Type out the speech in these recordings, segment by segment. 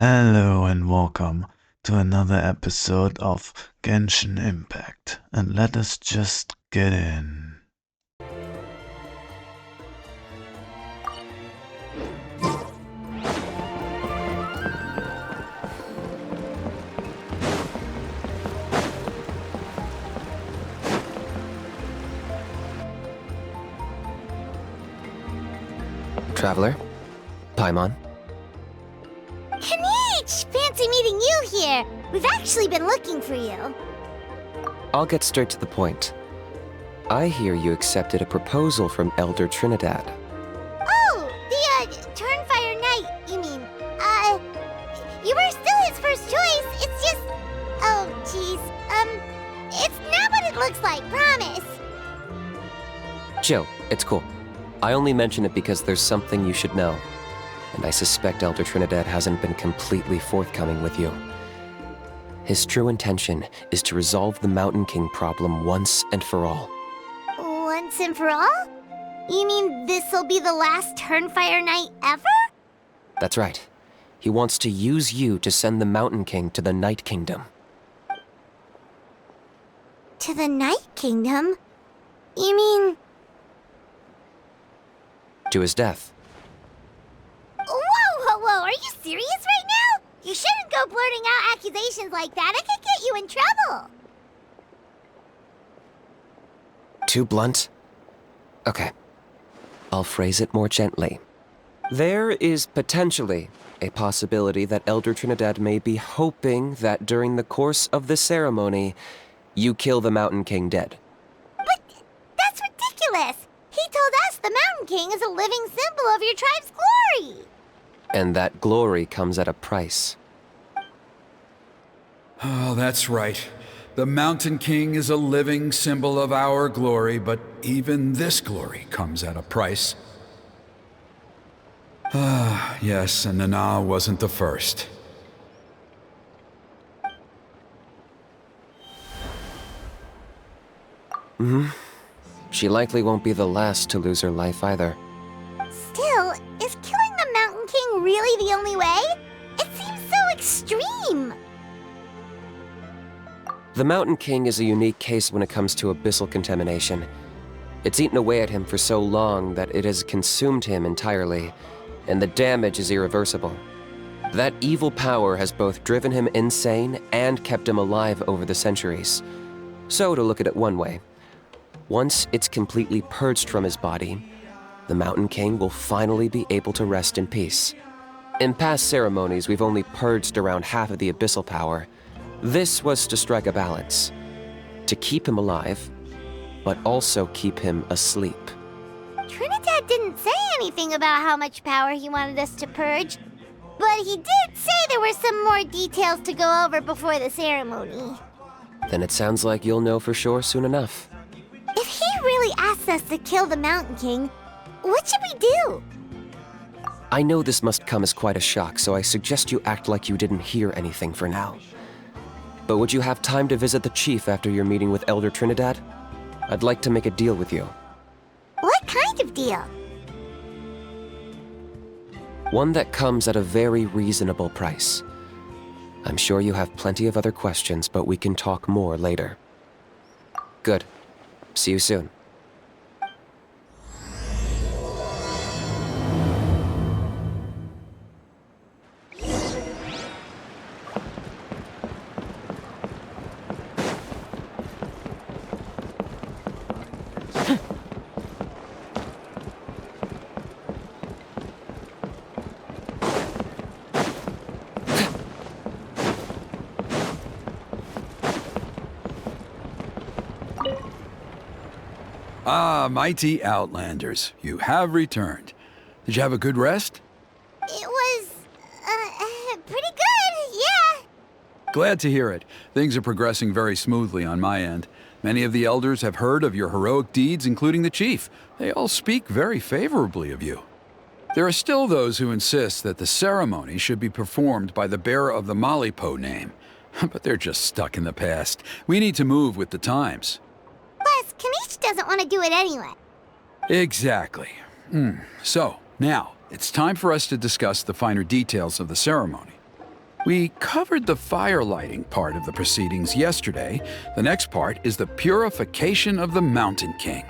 Hello and welcome to another episode of Genshin Impact, and let us just get in. Traveler? Paimon? Kinich! Fancy meeting you here! We've actually been looking for you. I'll get straight to the point. I hear you accepted a proposal from Elder Trinidad. Oh, the, Turnfire Knight, you mean. You were still his first choice. It's just... Oh, jeez. It's not what it looks like, promise. Chill, it's cool. I only mention it because there's something you should know. And I suspect Elder Trinidad hasn't been completely forthcoming with you. His true intention is to resolve the Mountain King problem once and for all. Once and for all? You mean this'll be the last Turnfire Knight ever? That's right. He wants to use you to send the Mountain King to the Night Kingdom. To the Night Kingdom? You mean... To his death. Whoa, are you serious right now? You shouldn't go blurting out accusations like that. It could get you in trouble. Too blunt? Okay. I'll phrase it more gently. There is potentially a possibility that Elder Trinidad may be hoping that during the course of the ceremony, you kill the Mountain King dead. But that's ridiculous. He told us the Mountain King is a living symbol of your tribe's glory. And that glory comes at a price. Oh, that's right. The Mountain King is a living symbol of our glory, but even this glory comes at a price. Ah, yes, and Nana wasn't the first. She likely won't be the last to lose her life either. Still, is killing the Mountain King really the only way? It seems so extreme. The Mountain King is a unique case when it comes to abyssal contamination. It's eaten away at him for so long that it has consumed him entirely, and the damage is irreversible. That evil power has both driven him insane and kept him alive over the centuries. So, to look at it one way, once it's completely purged from his body, the Mountain King will finally be able to rest in peace. In past ceremonies, we've only purged around half of the abyssal power. This was to strike a balance, to keep him alive, but also keep him asleep. Trinidad didn't say anything about how much power he wanted us to purge, but he did say there were some more details to go over before the ceremony. Then it sounds like you'll know for sure soon enough. If he really asks us to kill the Mountain King, what should we do? I know this must come as quite a shock, so I suggest you act like you didn't hear anything for now. But would you have time to visit the chief after your meeting with Elder Trinidad? I'd like to make a deal with you. What kind of deal? One that comes at a very reasonable price. I'm sure you have plenty of other questions, but we can talk more later. Good. See you soon. Ah, mighty Outlanders, you have returned. Did you have a good rest? It was, pretty good, yeah. Glad to hear it. Things are progressing very smoothly on my end. Many of the elders have heard of your heroic deeds, including the chief. They all speak very favorably of you. There are still those who insist that the ceremony should be performed by the bearer of the Malipo name. But they're just stuck in the past. We need to move with the times. Plus, Kinich doesn't want to do it anyway. Exactly. So, now, it's time for us to discuss the finer details of the ceremony. We covered the fire lighting part of the proceedings yesterday. The next part is the purification of the Mountain King.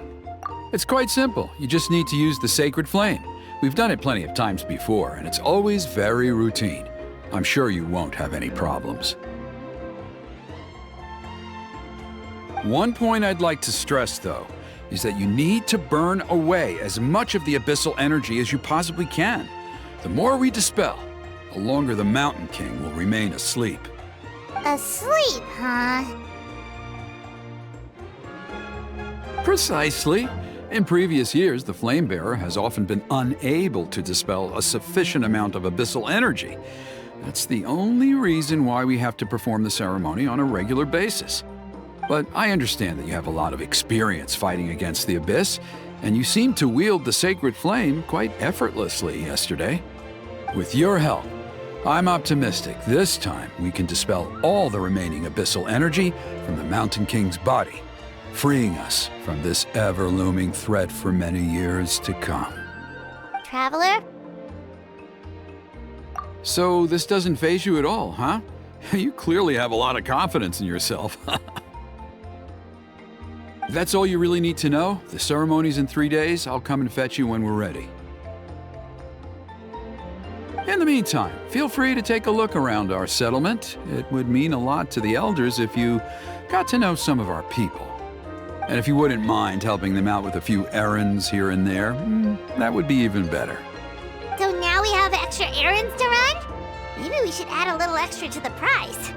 It's quite simple. You just need to use the sacred flame. We've done it plenty of times before, and it's always very routine. I'm sure you won't have any problems. One point I'd like to stress, though, is that you need to burn away as much of the abyssal energy as you possibly can. The more we dispel, the longer the Mountain King will remain asleep. Asleep, huh? Precisely. In previous years, the Flame Bearer has often been unable to dispel a sufficient amount of abyssal energy. That's the only reason why we have to perform the ceremony on a regular basis. But I understand that you have a lot of experience fighting against the Abyss, and you seem to wield the sacred flame quite effortlessly yesterday. With your help, I'm optimistic this time we can dispel all the remaining abyssal energy from the Mountain King's body, freeing us from this ever-looming threat for many years to come. Traveler? So this doesn't faze you at all, huh? You clearly have a lot of confidence in yourself. If that's all you really need to know, the ceremony's in 3 days. I'll come and fetch you when we're ready. In the meantime, feel free to take a look around our settlement. It would mean a lot to the elders if you got to know some of our people. And if you wouldn't mind helping them out with a few errands here and there, that would be even better. So now we have extra errands to run? Maybe we should add a little extra to the price.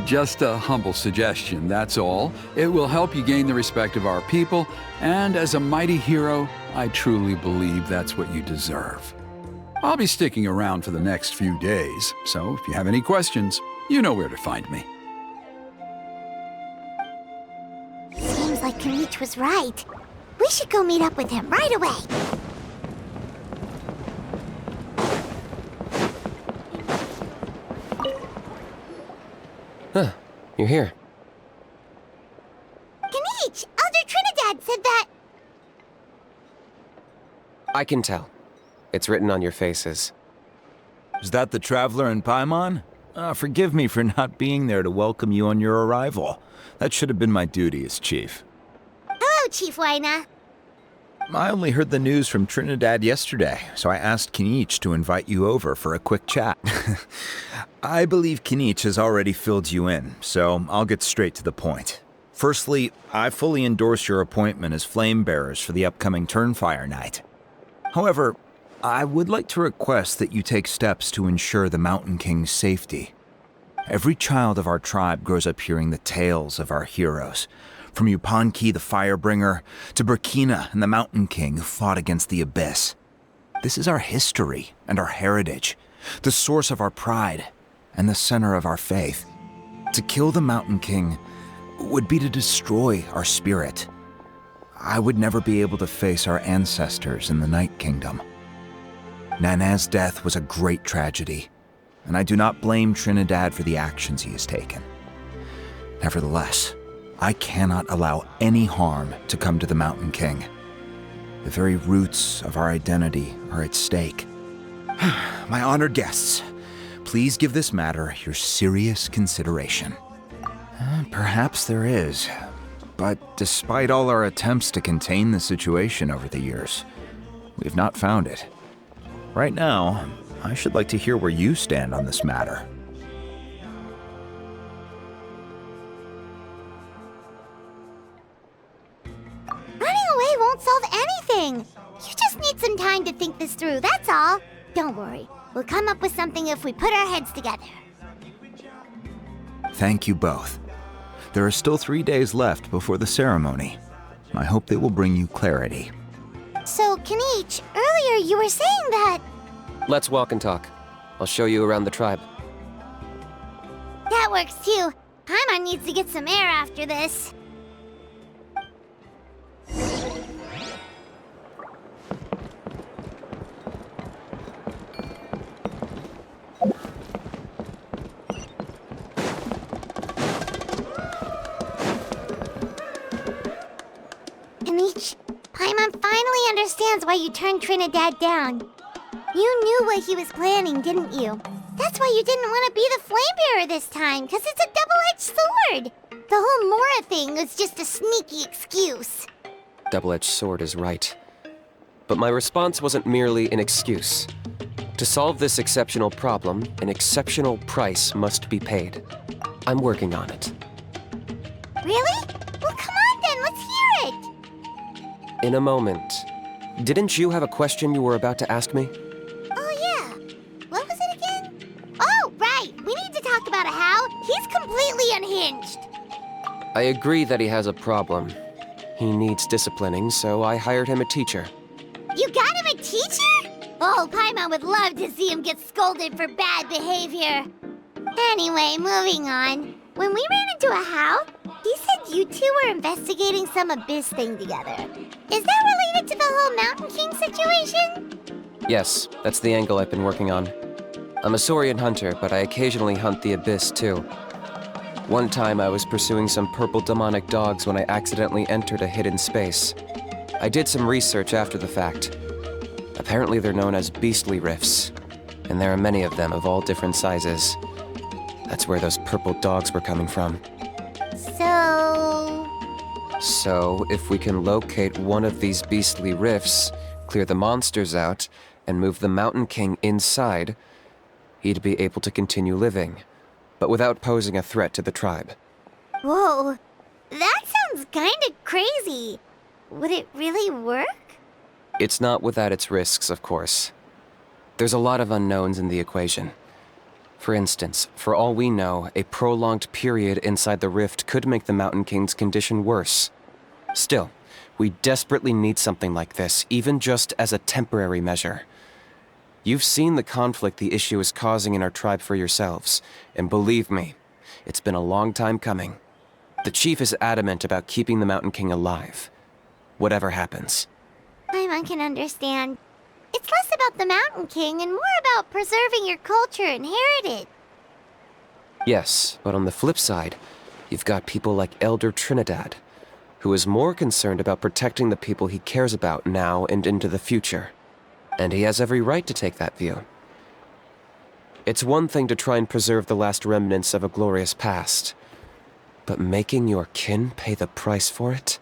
Just a humble suggestion, that's all. It will help you gain the respect of our people, and as a mighty hero, I truly believe that's what you deserve. I'll be sticking around for the next few days, so if you have any questions, you know where to find me. Seems like Kinich was right. We should go meet up with him right away. Huh, you're here. Kinich! Elder Trinidad said that... I can tell. It's written on your faces. Is that the Traveler and Paimon? Forgive me for not being there to welcome you on your arrival. That should have been my duty as chief. Hello, Chief Waina. I only heard the news from Trinidad yesterday, so I asked Kinich to invite you over for a quick chat. I believe Kinich has already filled you in, so I'll get straight to the point. Firstly, I fully endorse your appointment as flame bearers for the upcoming Turnfire Night. However, I would like to request that you take steps to ensure the Mountain King's safety. Every child of our tribe grows up hearing the tales of our heroes, from Yupanqui the Firebringer to Burkina and the Mountain King who fought against the Abyss. This is our history and our heritage, the source of our pride and the center of our faith. To kill the Mountain King would be to destroy our spirit. I would never be able to face our ancestors in the Night Kingdom. Nana's death was a great tragedy, and I do not blame Trinidad for the actions he has taken. Nevertheless, I cannot allow any harm to come to the Mountain King. The very roots of our identity are at stake. My honored guests, please give this matter your serious consideration. Perhaps there is, but despite all our attempts to contain the situation over the years, we have not found it. Right now, I should like to hear where you stand on this matter. Running away won't solve anything. You just need some time to think this through, that's all. Don't worry. We'll come up with something if we put our heads together. Thank you both. There are still 3 days left before the ceremony. I hope they will bring you clarity. So, Kinich, earlier you were saying that... Let's walk and talk. I'll show you around the tribe. That works too. Paimon needs to get some air after this. Kinich, Paimon finally understands why you turned Trinidad down. You knew what he was planning, didn't you? That's why you didn't want to be the Flamebearer this time, because it's a double-edged sword. The whole Mora thing was just a sneaky excuse. Double-edged sword is right. But my response wasn't merely an excuse. To solve this exceptional problem, an exceptional price must be paid. I'm working on it. Really? Well, come on then, let's hear it. In a moment. Didn't you have a question you were about to ask me? Oh, yeah. What was it again? Oh, right. We need to talk about How. He's completely unhinged. I agree that he has a problem. He needs disciplining, so I hired him a teacher. You got him a teacher? Oh, Paimon would love to see him get scolded for bad behavior. Anyway, moving on. When we ran into a How, he said you two were investigating some abyss thing together. Is that related to the whole Mountain King situation? Yes, that's the angle I've been working on. I'm a Saurian hunter, but I occasionally hunt the abyss too. One time I was pursuing some purple demonic dogs when I accidentally entered a hidden space. I did some research after the fact. Apparently they're known as beastly rifts, and there are many of them of all different sizes. That's where those purple dogs were coming from. So, if we can locate one of these beastly rifts, clear the monsters out, and move the Mountain King inside, he'd be able to continue living, but without posing a threat to the tribe. Whoa, that sounds kinda crazy. Would it really work? It's not without its risks, of course. There's a lot of unknowns in the equation. For instance, for all we know, a prolonged period inside the rift could make the Mountain King's condition worse. Still, we desperately need something like this, even just as a temporary measure. You've seen the conflict the issue is causing in our tribe for yourselves, and believe me, it's been a long time coming. The chief is adamant about keeping the Mountain King alive, whatever happens. Paimon can understand. It's less about the Mountain King and more about preserving your culture and heritage. Yes, but on the flip side, you've got people like Elder Trinidad, who is more concerned about protecting the people he cares about now and into the future. And he has every right to take that view. It's one thing to try and preserve the last remnants of a glorious past, but making your kin pay the price for it?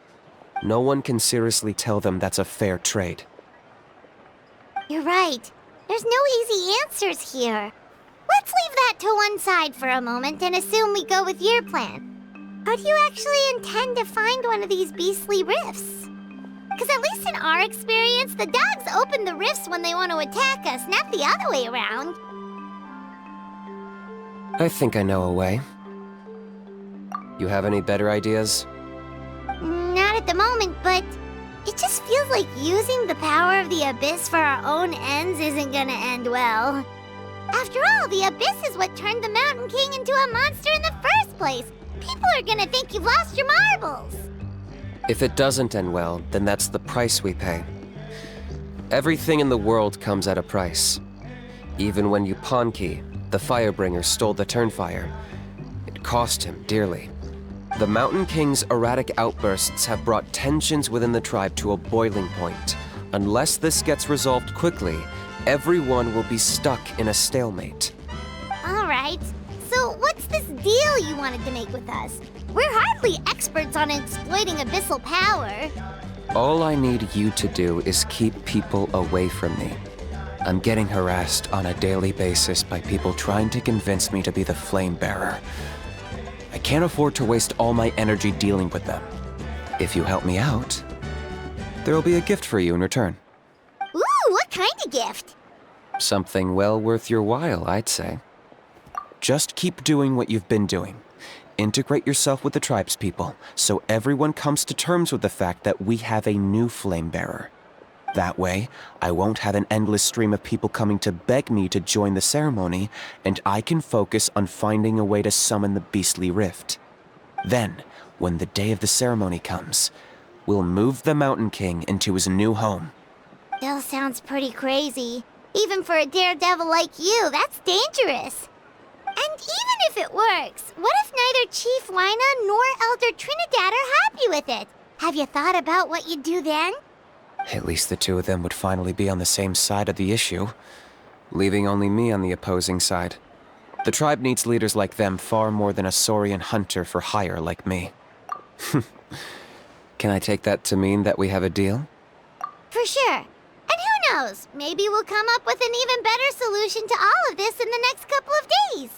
No one can seriously tell them that's a fair trade. You're right. There's no easy answers here. Let's leave that to one side for a moment and assume we go with your plan. How do you actually intend to find one of these beastly rifts? Because at least in our experience, the dogs open the rifts when they want to attack us, not the other way around. I think I know a way. You have any better ideas? Not at the moment, but it just feels like using the power of the Abyss for our own ends isn't gonna end well. After all, the Abyss is what turned the Mountain King into a monster in the first place. People are gonna think you've lost your marbles. If it doesn't end well, then that's the price we pay. Everything in the world comes at a price. Even when Yupanqui, the Firebringer, stole the Turnfire, it cost him dearly. The Mountain King's erratic outbursts have brought tensions within the tribe to a boiling point. Unless this gets resolved quickly, everyone will be stuck in a stalemate. All right. So what's this deal you wanted to make with us? We're hardly experts on exploiting abyssal power. All I need you to do is keep people away from me. I'm getting harassed on a daily basis by people trying to convince me to be the Flamebearer. I can't afford to waste all my energy dealing with them. If you help me out, there'll be a gift for you in return. Ooh, what kind of gift? Something well worth your while, I'd say. Just keep doing what you've been doing. Integrate yourself with the tribespeople, so everyone comes to terms with the fact that we have a new Flamebearer. That way, I won't have an endless stream of people coming to beg me to join the ceremony, and I can focus on finding a way to summon the beastly rift. Then, when the day of the ceremony comes, we'll move the Mountain King into his new home. Still sounds pretty crazy. Even for a daredevil like you, that's dangerous. And even if it works, what if neither Chief Wyna nor Elder Trinidad are happy with it? Have you thought about what you'd do then? At least the two of them would finally be on the same side of the issue, leaving only me on the opposing side. The tribe needs leaders like them far more than a Saurian hunter for hire like me. Can I take that to mean that we have a deal? For sure. And who knows? Maybe we'll come up with an even better solution to all of this in the next couple of days.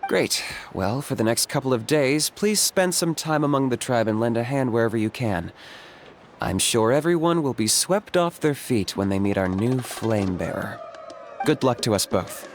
Great. Well, for the next couple of days, please spend some time among the tribe and lend a hand wherever you can. I'm sure everyone will be swept off their feet when they meet our new flame bearer. Good luck to us both.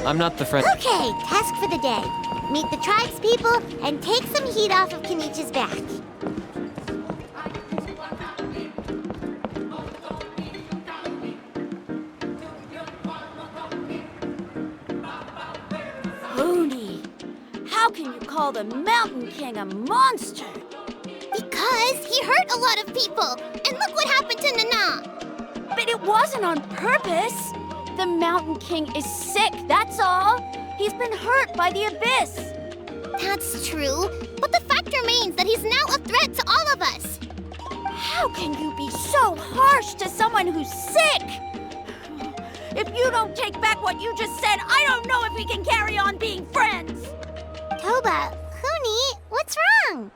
I'm not the friend. Okay, task for the day. Meet the tribe's people and take some heat off of Kenich's back. Looney, how can you call the Mountain King a monster? Because he hurt a lot of people. And look what happened to Nana. But it wasn't on purpose. The Mountain King is sick, that's all. He's been hurt by the abyss. That's true. But the fact remains that he's now a threat to all of us. How can you be so harsh to someone who's sick? If you don't take back what you just said, I don't know if we can carry on being friends. Toba, Huni, what's wrong?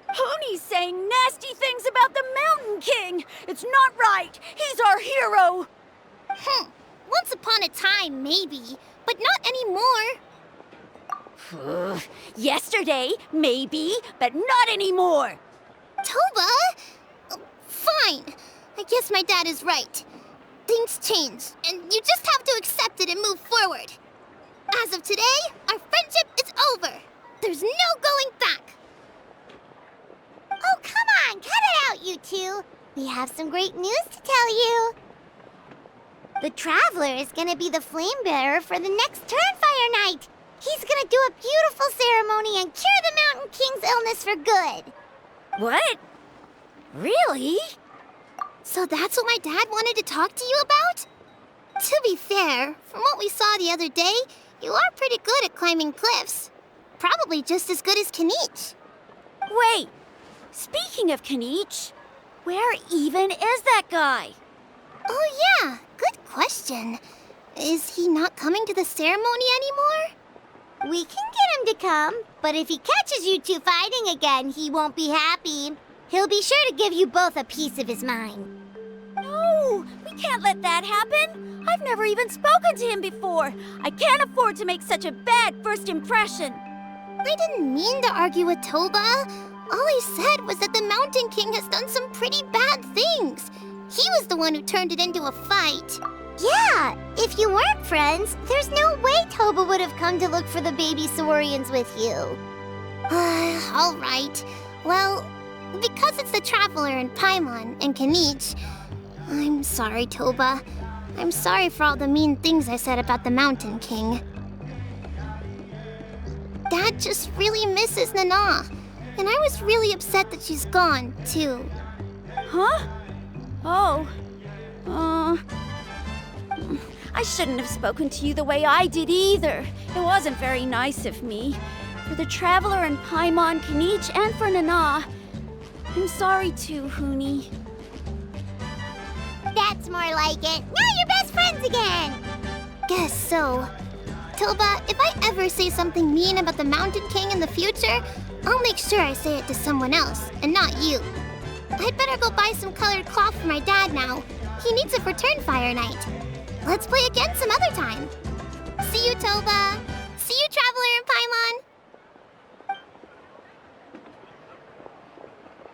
Huni's saying nasty things about the Mountain King. It's not right. He's our hero. Once upon a time, maybe. But not anymore. Yesterday, maybe, but not anymore. Toba? Fine. I guess my dad is right. Things change, and you just have to accept it and move forward. As of today, our friendship is over. There's no going back. Oh, come on, cut it out, you two. We have some great news to tell you. The Traveler is gonna be the flame bearer for the next Turnfire night. He's gonna do a beautiful ceremony and cure the Mountain King's illness for good. What? Really? So that's what my dad wanted to talk to you about? To be fair, from what we saw the other day, you are pretty good at climbing cliffs. Probably just as good as Kinich. Wait, speaking of Kinich, where even is that guy? Oh yeah, good question. Is he not coming to the ceremony anymore? We can get him to come, but if he catches you two fighting again, he won't be happy. He'll be sure to give you both a piece of his mind. No, we can't let that happen. I've never even spoken to him before. I can't afford to make such a bad first impression. I didn't mean to argue with Toba. All I said was that the Mountain King has done some pretty bad things. He was the one who turned it into a fight. Yeah, if you weren't friends, there's no way Toba would have come to look for the baby Saurians with you. All right. Well, because it's the Traveler and Paimon and Kinich, I'm sorry, Toba. I'm sorry for all the mean things I said about the Mountain King. Dad just really misses Nana, and I was really upset that she's gone, too. Huh? Oh. I shouldn't have spoken to you the way I did either. It wasn't very nice of me. For the Traveler and Paimon, Kinich, and for Nana. I'm sorry too, Huni. That's more like it. Now you're best friends again! Guess so. Toba, if I ever say something mean about the Mountain King in the future, I'll make sure I say it to someone else, and not you. I'd better go buy some colored cloth for my dad now. He needs it for Turnfire night. Let's play again some other time. See you, Toba. See you, Traveler and Paimon.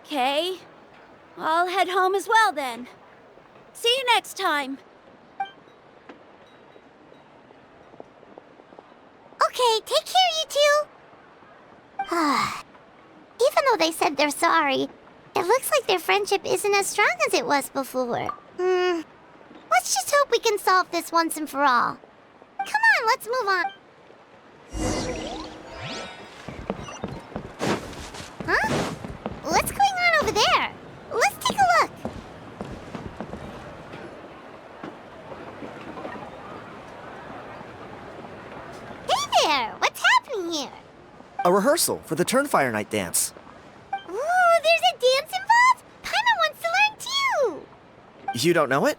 Okay. I'll head home as well then. See you next time. Okay, take care, you two. Even though they said they're sorry, it looks like their friendship isn't as strong as it was before. Let's just hope we can solve this once and for all. Come on, let's move on. Huh? What's going on over there? Let's take a look. Hey there! What's happening here? A rehearsal for the Turnfire Night dance. Ooh, there's a dance involved? Paimon wants to learn too! You don't know it?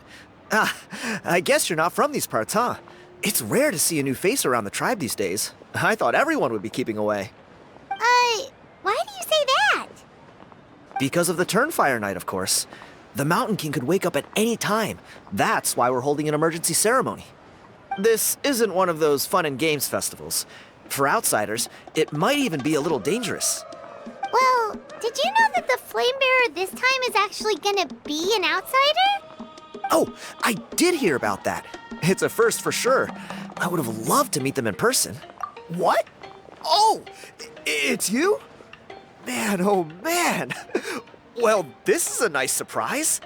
Ah, I guess you're not from these parts, huh? It's rare to see a new face around the tribe these days. I thought everyone would be keeping away. Why do you say that? Because of the Turnfire Night, of course. The Mountain King could wake up at any time. That's why we're holding an emergency ceremony. This isn't one of those fun and games festivals. For outsiders, it might even be a little dangerous. Well, did you know that the Flame Bearer this time is actually gonna be an outsider? Oh, I did hear about that. It's a first for sure. I would have loved to meet them in person. What? Oh, it's you? Man, oh man. Well, this is a nice surprise.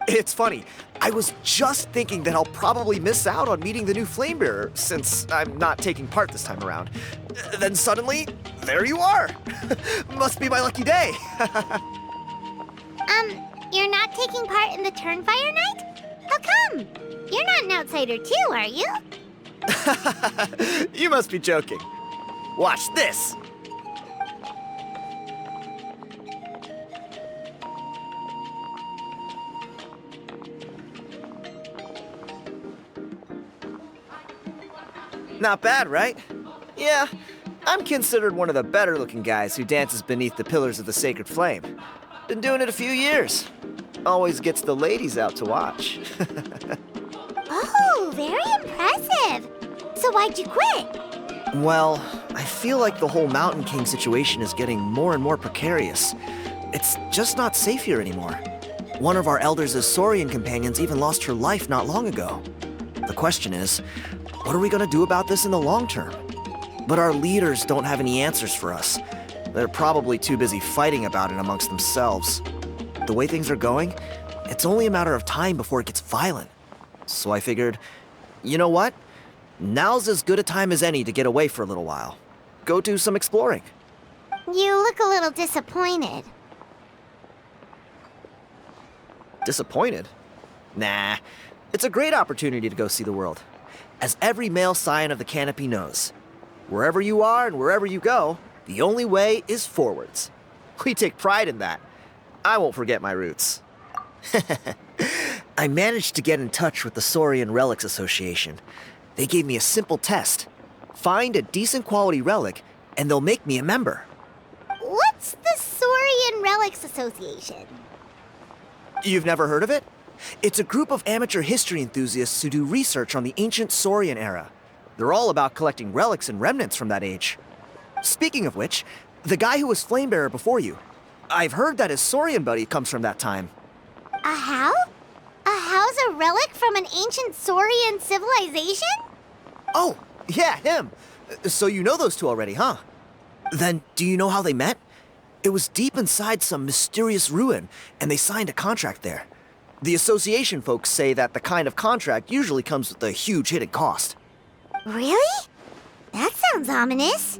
It's funny, I was just thinking that I'll probably miss out on meeting the new Flamebearer since I'm not taking part this time around. Then suddenly, there you are. Must be my lucky day. You're not taking part in the Turnfire Night? How come? You're not an outsider too, are you? You must be joking. Watch this. Not bad, right? Yeah, I'm considered one of the better looking guys who dances beneath the pillars of the sacred flame. Been doing it a few years. Always gets the ladies out to watch. Oh, very impressive. So why'd you quit? Well, I feel like the whole Mountain King situation is getting more and more precarious. It's just not safe here anymore. One of our elders' Saurian companions even lost her life not long ago. The question is, what are we gonna do about this in the long term? But our leaders don't have any answers for us. They're probably too busy fighting about it amongst themselves. The way things are going, it's only a matter of time before it gets violent. So I figured, you know what? Now's as good a time as any to get away for a little while. Go do some exploring. You look a little disappointed. Disappointed? Nah, it's a great opportunity to go see the world. As every male scion of the canopy knows, wherever you are and wherever you go, the only way is forwards. We take pride in that. I won't forget my roots. I managed to get in touch with the Saurian Relics Association. They gave me a simple test. Find a decent quality relic, and they'll make me a member. What's the Saurian Relics Association? You've never heard of it? It's a group of amateur history enthusiasts who do research on the ancient Saurian era. They're all about collecting relics and remnants from that age. Speaking of which, the guy who was Flamebearer before you, I've heard that his Saurian buddy comes from that time. A how? A how's a relic from an ancient Saurian civilization? Oh, yeah, him. So you know those two already, huh? Then do you know how they met? It was deep inside some mysterious ruin, and they signed a contract there. The association folks say that the kind of contract usually comes with a huge hidden cost. Really? That sounds ominous.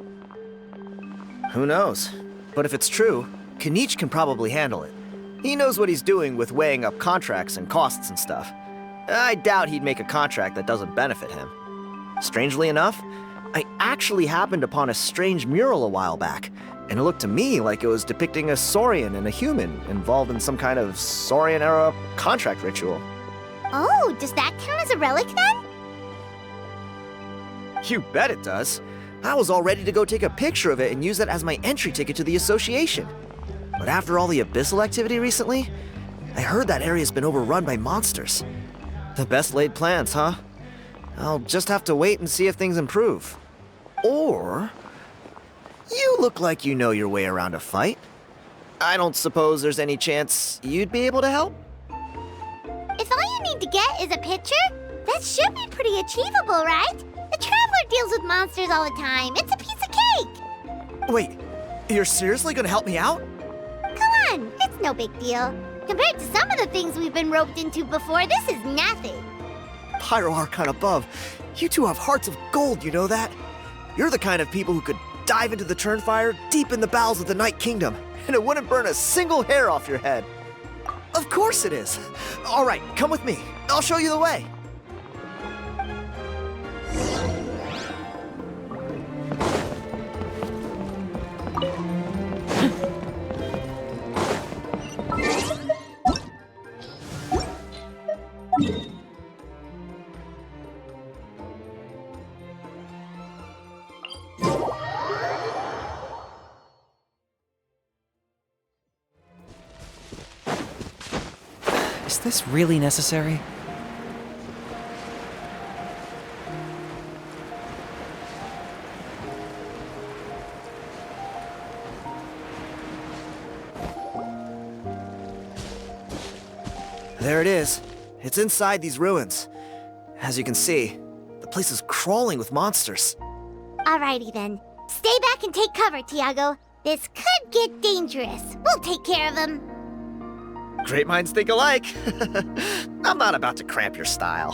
Who knows? But if it's true, Kinich can probably handle it. He knows what he's doing with weighing up contracts and costs and stuff. I doubt he'd make a contract that doesn't benefit him. Strangely enough, I actually happened upon a strange mural a while back, and it looked to me like it was depicting a Saurian and a human involved in some kind of Saurian-era contract ritual. Oh, does that count as a relic then? You bet it does. I was all ready to go take a picture of it and use that as my entry ticket to the association. But after all the abyssal activity recently, I heard that area's been overrun by monsters. The best laid plans, huh? I'll just have to wait and see if things improve. Or... you look like you know your way around a fight. I don't suppose there's any chance you'd be able to help? If all you need to get is a picture, that should be pretty achievable, right? The Traveler deals with monsters all the time. It's a piece of cake. Wait, you're seriously gonna help me out? Come on, it's no big deal. Compared to some of the things we've been roped into before, this is nothing. Pyro Archon above, you two have hearts of gold, you know that? You're the kind of people who could dive into the Turnfire deep in the bowels of the Night Kingdom, and it wouldn't burn a single hair off your head. Of course it is. All right, come with me. I'll show you the way. Is this really necessary? There it is. It's inside these ruins. As you can see, the place is crawling with monsters. Alrighty then. Stay back and take cover, Tiago. This could get dangerous. We'll take care of him. Great minds think alike. I'm not about to cramp your style.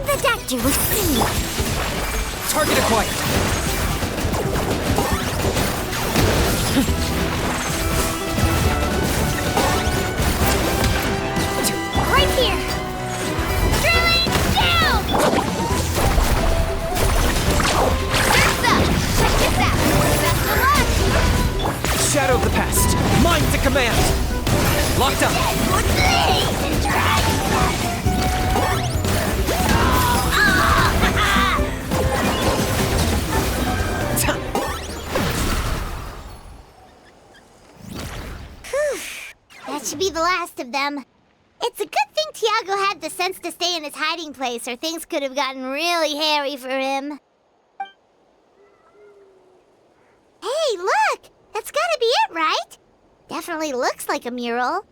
The doctor was seen. Target acquired! Right here. Drilling down. Surf's up. Check this out. Best of luck. Shadow of the past! Mind to command! Locked up! That should be the last of them. It's a good thing Tiago had the sense to stay in his hiding place, or things could have gotten really hairy for him. Hey, look! That's gotta be it, right? Definitely looks like a mural.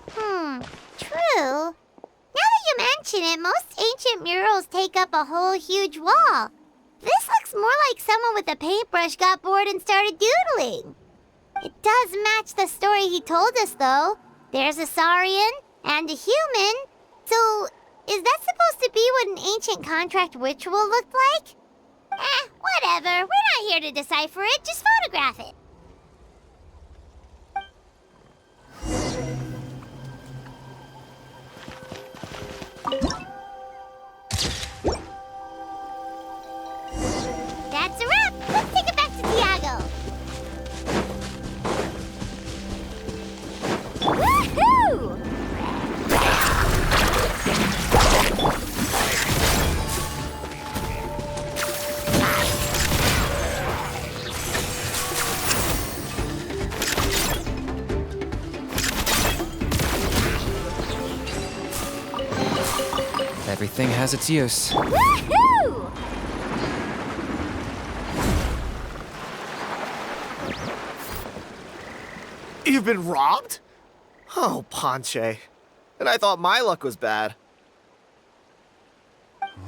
True. Now that you mention it, most ancient murals take up a whole huge wall. This looks more like someone with a paintbrush got bored and started doodling. It does match the story he told us, though. There's a Saurian and a human. So, is that supposed to be what an ancient contract ritual looked like? Whatever. We're not here to decipher it. Just photograph it. That's a wrap. Let's take it back to Tiago. Woohoo! Everything has its use. Woohoo! You've been robbed? Oh, Ponche. And I thought my luck was bad.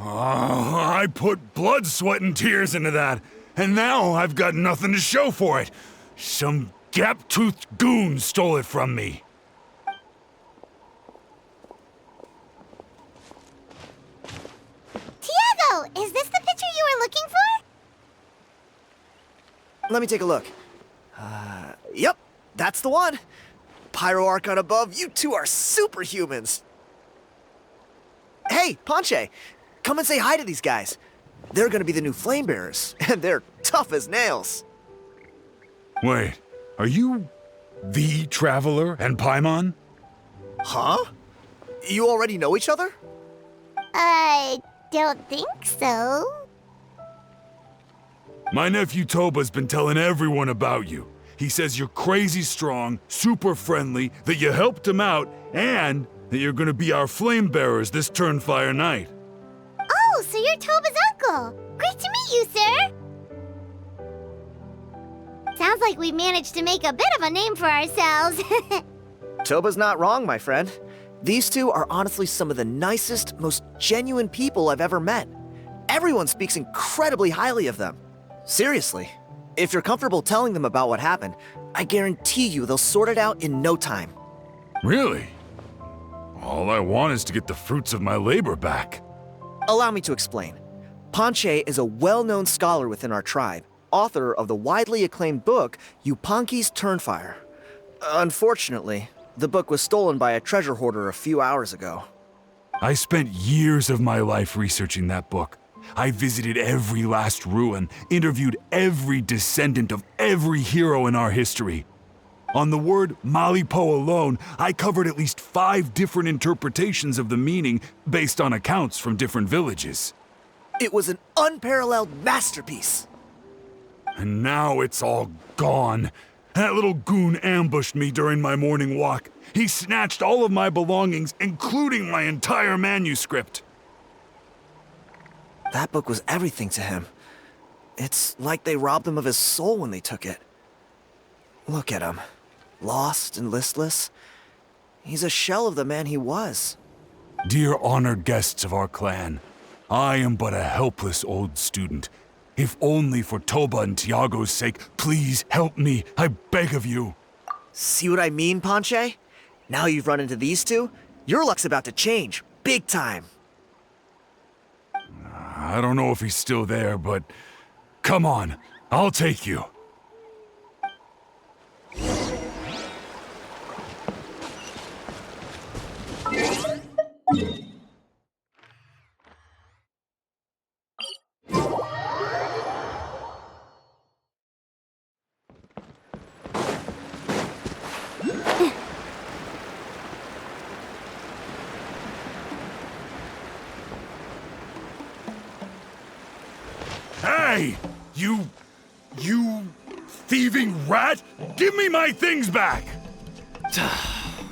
Oh, I put blood, sweat, and tears into that, and now I've got nothing to show for it. Some gap-toothed goon stole it from me. Tiago, is this the picture you were looking for? Let me take a look. Yep, that's the one. Pyro Archon above, you two are superhumans. Hey, Ponche, come and say hi to these guys. They're gonna be the new flame bearers, and they're tough as nails. Wait, are you the Traveler and Paimon? Huh? You already know each other? I don't think so. My nephew Toba's been telling everyone about you. He says you're crazy strong, super friendly, that you helped him out, and that you're gonna be our flame bearers this Turnfire night. Oh, so you're Toba's uncle. Great to meet you, sir. Sounds Sounds like we managed to make a bit of a name for ourselves. Toba's not wrong, my friend. These two are honestly some of the nicest, most genuine people I've ever met. Everyone speaks incredibly highly of them. Seriously, if you're comfortable telling them about what happened, I guarantee you they'll sort it out in no time. Really? All I want is to get the fruits of my labor back. Allow me to explain. Ponche is a well-known scholar within our tribe, author of the widely acclaimed book, Yupanqui's Turnfire. Unfortunately, the book was stolen by a treasure hoarder a few hours ago. I spent years of my life researching that book. I visited every last ruin, interviewed every descendant of every hero in our history. On the word Malipo alone, I covered at least 5 different interpretations of the meaning based on accounts from different villages. It was an unparalleled masterpiece. And now it's all gone. That little goon ambushed me during my morning walk. He snatched all of my belongings, including my entire manuscript. That book was everything to him. It's like they robbed him of his soul when they took it. Look at him. Lost and listless. He's a shell of the man he was. Dear honored guests of our clan, I am but a helpless old student. If only for Toba and Tiago's sake, please help me, I beg of you. See what I mean, Ponche? Now you've run into these two, your luck's about to change, big time. I don't know if he's still there, but come on, I'll take you. Hey! You thieving rat! Give me my things back!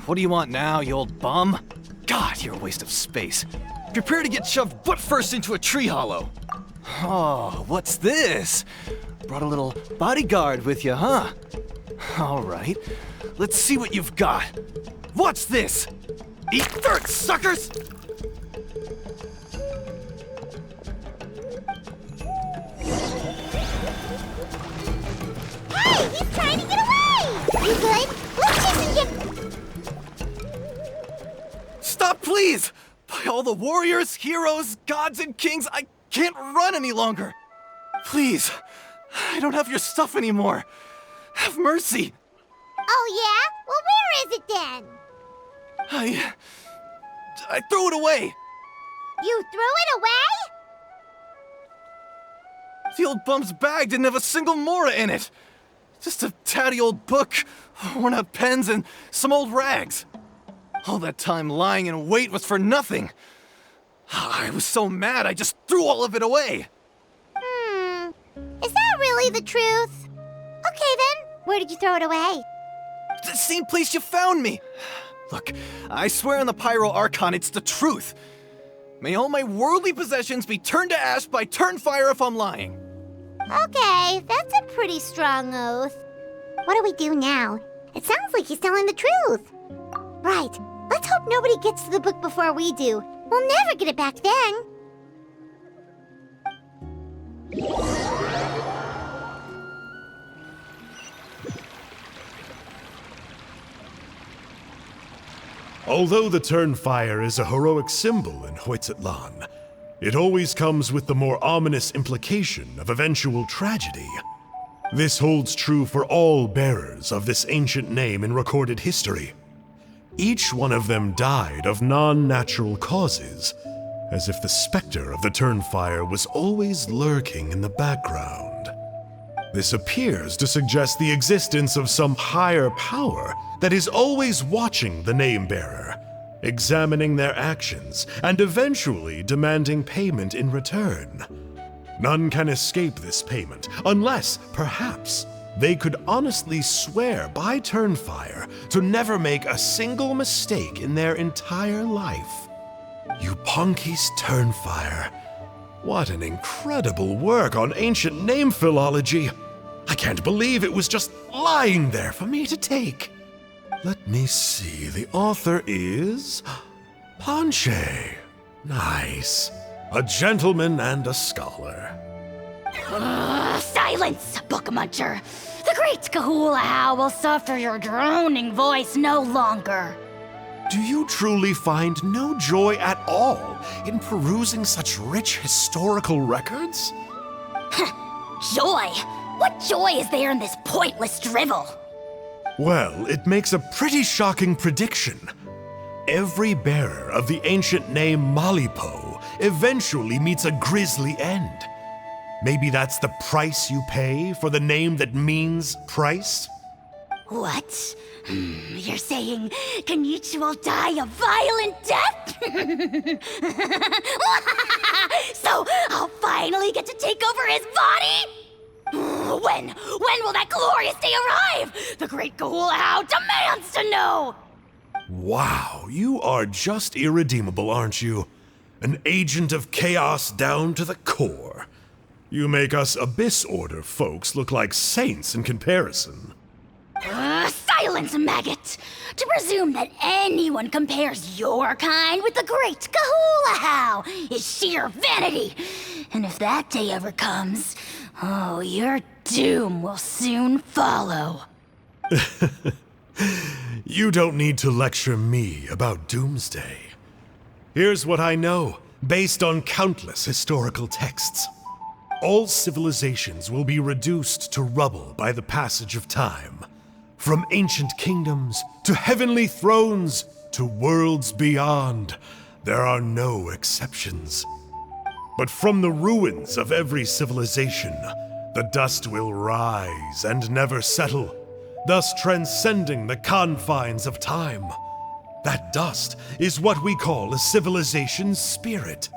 What do you want now, you old bum? God, you're a waste of space. Prepare to get shoved butt first into a tree hollow. Oh, what's this? Brought a little bodyguard with you, huh? All right, let's see what you've got. What's this? Eat dirt, suckers! Hey, he's trying to get away! You good? Let's chase and get... Stop, please! By all the warriors, heroes, gods, and kings, I can't run any longer. Please, I don't have your stuff anymore. Have mercy. Oh, yeah? Well, where is it then? I threw it away. You threw it away? The old bum's bag didn't have a single mora in it. Just a tatty old book, worn out pens, and some old rags. All that time lying in wait was for nothing. I was so mad I just threw all of it away. Is that really the truth? Okay then, where did you throw it away? The same place you found me. Look, I swear on the Pyro Archon it's the truth. May all my worldly possessions be turned to ash by Turnfire if I'm lying. Okay, that's a pretty strong oath. What do we do now? It sounds like he's telling the truth. Right, let's hope nobody gets to the book before we do. We'll never get it back then. Although the Turnfire is a heroic symbol in Hoytzatlan, it always comes with the more ominous implication of eventual tragedy. This holds true for all bearers of this ancient name in recorded history. Each one of them died of non-natural causes, as if the specter of the Turnfire was always lurking in the background. This appears to suggest the existence of some higher power that is always watching the name-bearer, examining their actions, and eventually demanding payment in return. None can escape this payment, unless, perhaps, they could honestly swear by Turnfire to never make a single mistake in their entire life. Yupanqui's Turnfire. What an incredible work on ancient name philology. I can't believe it was just lying there for me to take. Let me see. The author is Ponche. Nice. A gentleman and a scholar. Silence, book muncher. The great Kahula will suffer your droning voice no longer. Do you truly find no joy at all in perusing such rich historical records? Joy? What joy is there in this pointless drivel? Well, it makes a pretty shocking prediction. Every bearer of the ancient name Malipo eventually meets a grisly end. Maybe that's the price you pay for the name that means price? What? You're saying Kinich will die a violent death? So I'll finally get to take over his body? When will that glorious day arrive? The great Kahula demands to know! Wow, you are just irredeemable, aren't you? An agent of chaos down to the core. You make us Abyss Order folks look like saints in comparison. Silence, maggot! To presume that anyone compares your kind with the great Kahula is sheer vanity. And if that day ever comes, oh, your doom will soon follow. You don't need to lecture me about Doomsday. Here's what I know, based on countless historical texts. All civilizations will be reduced to rubble by the passage of time. From ancient kingdoms to heavenly thrones to worlds beyond, there are no exceptions. But from the ruins of every civilization, the dust will rise and never settle, thus transcending the confines of time. That dust is what we call a civilization's spirit.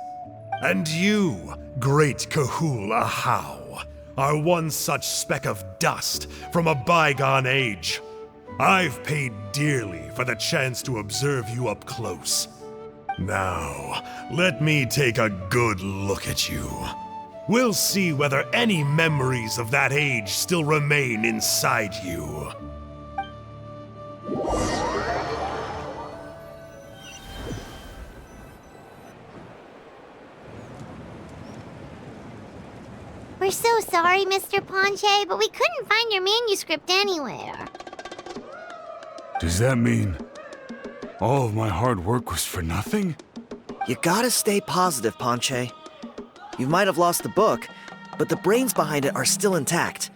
And you, great Kahula How, are one such speck of dust from a bygone age. I've paid dearly for the chance to observe you up close. Now, let me take a good look at you. We'll see whether any memories of that age still remain inside you. We're so sorry, Mr. Ponche, but we couldn't find your manuscript anywhere. Does that mean all of my hard work was for nothing? You gotta stay positive, Ponche. You might have lost the book, but the brains behind it are still intact.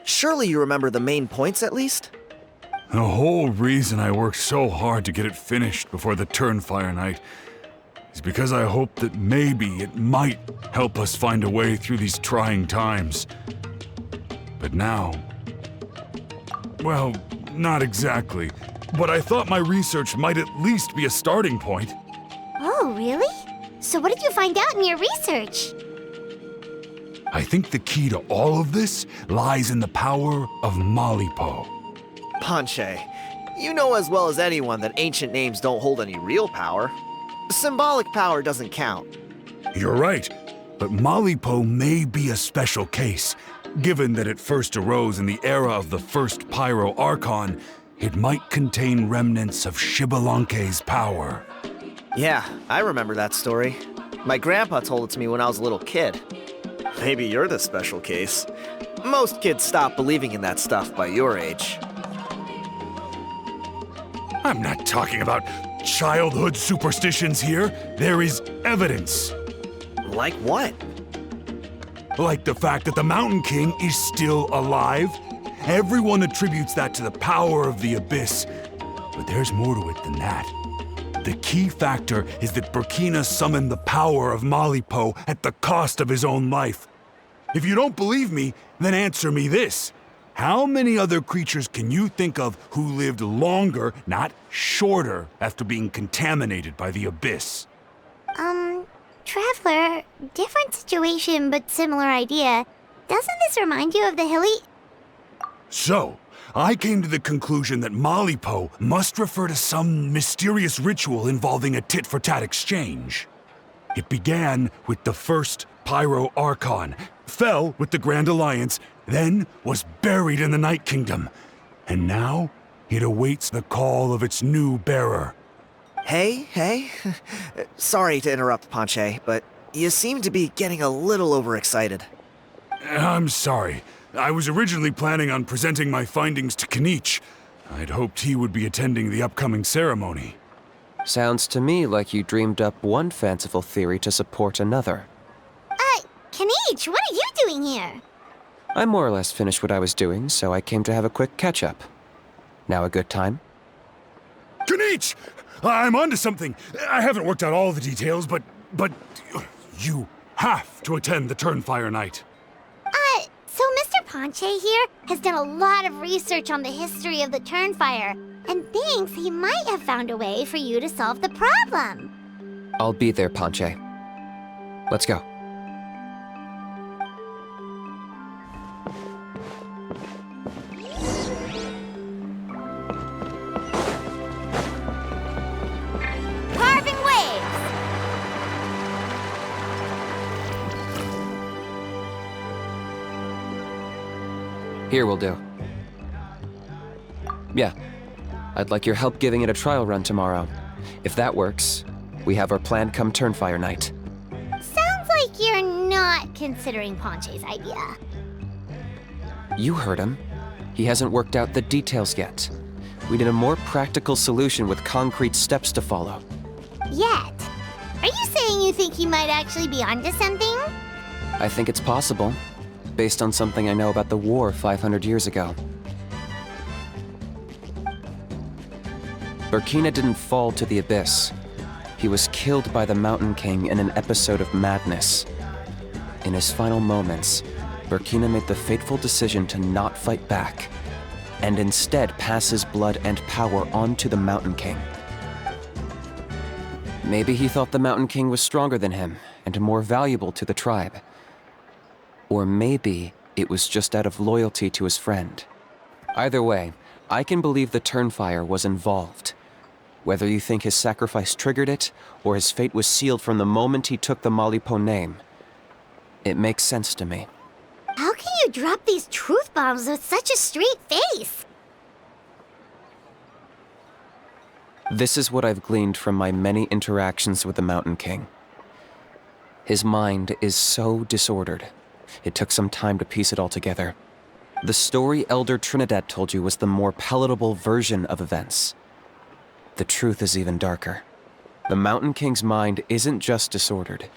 Surely you remember the main points at least? The whole reason I worked so hard to get it finished before the Turnfire night is because I hoped that maybe it might help us find a way through these trying times. But now, well, not exactly. But I thought my research might at least be a starting point. Oh, really? So what did you find out in your research? I think the key to all of this lies in the power of Malipo. Ponche, you know as well as anyone that ancient names don't hold any real power. Symbolic power doesn't count. You're right, but Malipo may be a special case. Given that it first arose in the era of the first Pyro Archon, it might contain remnants of Shibalanke's power. Yeah, I remember that story. My grandpa told it to me when I was a little kid. Maybe you're the special case. Most kids stop believing in that stuff by your age. I'm not talking about childhood superstitions here. There is evidence. Like what? Like the fact that the Mountain King is still alive. Everyone attributes that to the power of the Abyss. But there's more to it than that. The key factor is that Burkina summoned the power of Malipo at the cost of his own life. If you don't believe me, then answer me this. How many other creatures can you think of who lived longer, not shorter, after being contaminated by the Abyss? Traveler, different situation but similar idea. Doesn't this remind you of the hilly... So, I came to the conclusion that Malipo must refer to some mysterious ritual involving a tit-for-tat exchange. It began with the first Pyro Archon, fell with the Grand Alliance, then was buried in the Night Kingdom. And now, it awaits the call of its new bearer. Hey. Sorry to interrupt, Ponche, but you seem to be getting a little overexcited. I'm sorry. I was originally planning on presenting my findings to Kinich. I'd hoped he would be attending the upcoming ceremony. Sounds to me like you dreamed up one fanciful theory to support another. Kinich, what are you doing here? I more or less finished what I was doing, so I came to have a quick catch-up. Now a good time? Kinich! I'm onto something. I haven't worked out all the details, but you have to attend the Turnfire Night. So Mr. Ponche here has done a lot of research on the history of the Turnfire and thinks he might have found a way for you to solve the problem. I'll be there, Ponche. Let's go. Carving waves! Here will do. Yeah. I'd like your help giving it a trial run tomorrow. If that works, we have our plan come Turnfire Night. Sounds like you're not considering Ponche's idea. You heard him. He hasn't worked out the details yet. We need a more practical solution with concrete steps to follow. Yet. Are you saying you think he might actually be onto something? I think it's possible, based on something I know about the war 500 years ago. Burkina didn't fall to the abyss. He was killed by the Mountain King in an episode of madness. In his final moments, Burkina made the fateful decision to not fight back, and instead pass his blood and power on to the Mountain King. Maybe he thought the Mountain King was stronger than him and more valuable to the tribe. Or maybe it was just out of loyalty to his friend. Either way, I can believe the Turnfire was involved. Whether you think his sacrifice triggered it, or his fate was sealed from the moment he took the Malipo name, it makes sense to me. How can you drop these truth bombs with such a straight face? This is what I've gleaned from my many interactions with the Mountain King. His mind is so disordered. It took some time to piece it all together. The story Elder Trinidad told you was the more palatable version of events. The truth is even darker. The Mountain King's mind isn't just disordered.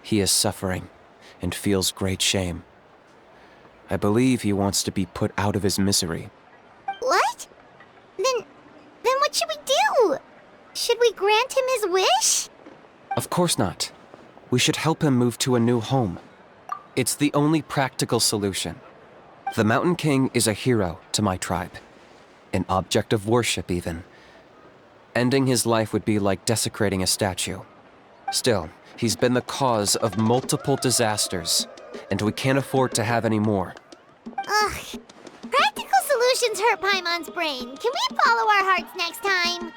He is suffering and feels great shame. I believe he wants to be put out of his misery. What? Then what should we do? Should we grant him his wish? Of course not. We should help him move to a new home. It's the only practical solution. The Mountain King is a hero to my tribe. An object of worship, even. Ending his life would be like desecrating a statue. Still, he's been the cause of multiple disasters, and we can't afford to have any more. Ugh. Practical solutions hurt Paimon's brain. Can we follow our hearts next time?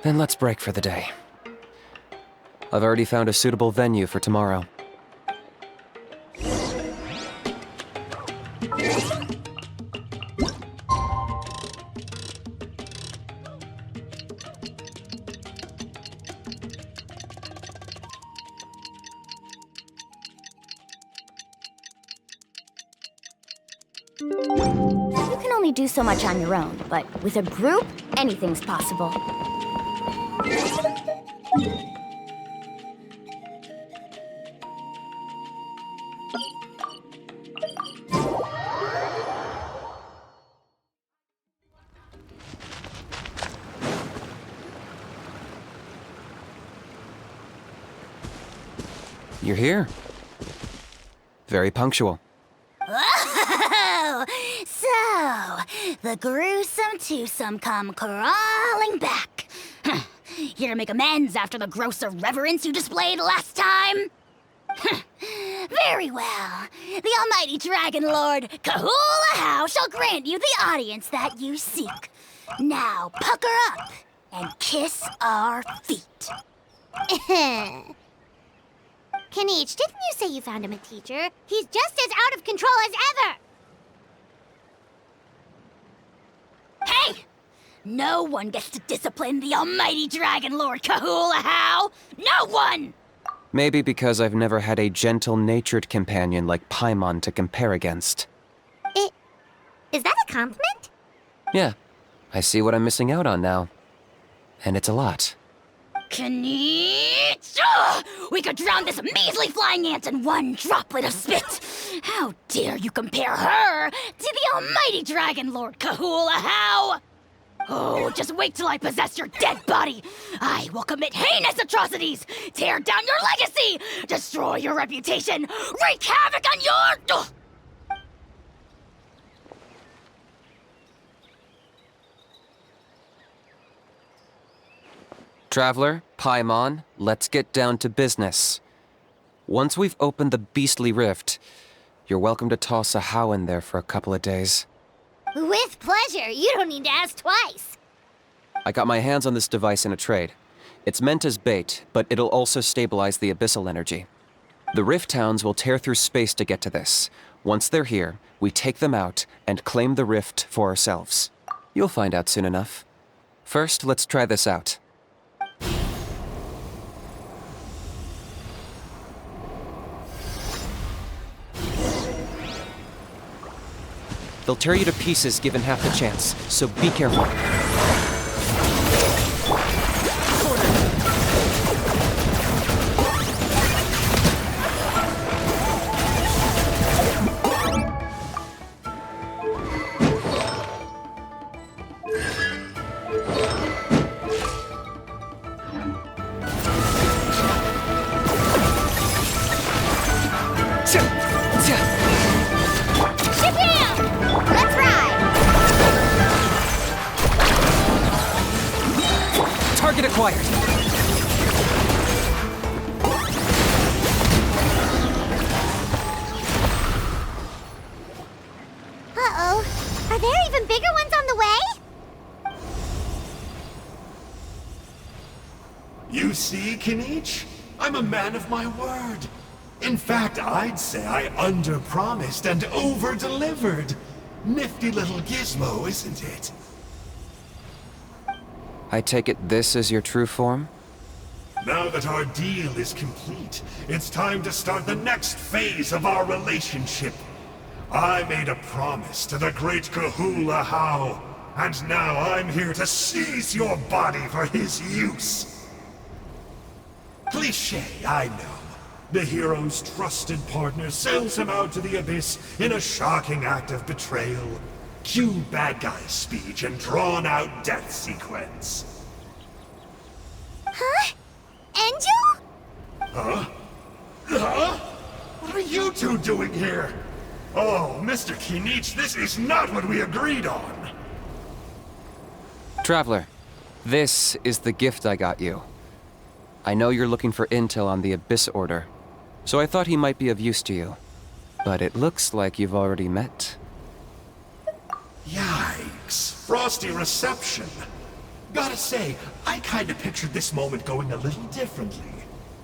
Then let's break for the day. I've already found a suitable venue for tomorrow. You can only do so much on your own, but with a group, anything's possible. You're here. Very punctual. Oh, so the gruesome twosome come crawling back. Here to make amends after the gross irreverence you displayed last time? Very well. The almighty Dragon Lord Kahula shall grant you the audience that you seek. Now pucker up and kiss our feet. Kinich, didn't you say you found him a teacher? He's just as out of control as ever! Hey! No one gets to discipline the almighty Dragon Lord Kahula-How! No one! Maybe because I've never had a gentle-natured companion like Paimon to compare against. Is that a compliment? Yeah, I see what I'm missing out on now. And it's a lot. Kinich! Ugh! We could drown this measly flying ant in one droplet of spit! How dare you compare her to the almighty Dragon Lord Kahula-How! Oh, just wait till I possess your dead body! I will commit heinous atrocities! Tear down your legacy! Destroy your reputation! Wreak havoc on your... Ugh! Traveler, Paimon, let's get down to business. Once we've opened the beastly rift, you're welcome to toss a How in there for a couple of days. With pleasure. You don't need to ask twice. I got my hands on this device in a trade. It's meant as bait, but it'll also stabilize the abyssal energy. The rift towns will tear through space to get to this. Once they're here, we take them out and claim the rift for ourselves. You'll find out soon enough. First, let's try this out. They'll tear you to pieces given half the chance, so be careful. Let's ride! Target acquired. Uh-oh. Are there even bigger ones on the way? You see, Kinich? I'm a man of my word. In fact, I'd say I under-promised and over-delivered. Nifty little gizmo, isn't it? I take it this is your true form? Now that our deal is complete, it's time to start the next phase of our relationship. I made a promise to the great Kahula-How, and now I'm here to seize your body for his use. Cliché, I know. The hero's trusted partner sells him out to the abyss in a shocking act of betrayal. Cue bad guy speech and drawn-out death sequence. Huh? Angel? Huh? Huh? What are you two doing here? Oh, Mr. Kinich, this is not what we agreed on. Traveler, this is the gift I got you. I know you're looking for intel on the Abyss Order, so I thought he might be of use to you. But it looks like you've already met. Yikes. Frosty reception. Gotta say, I kinda pictured this moment going a little differently.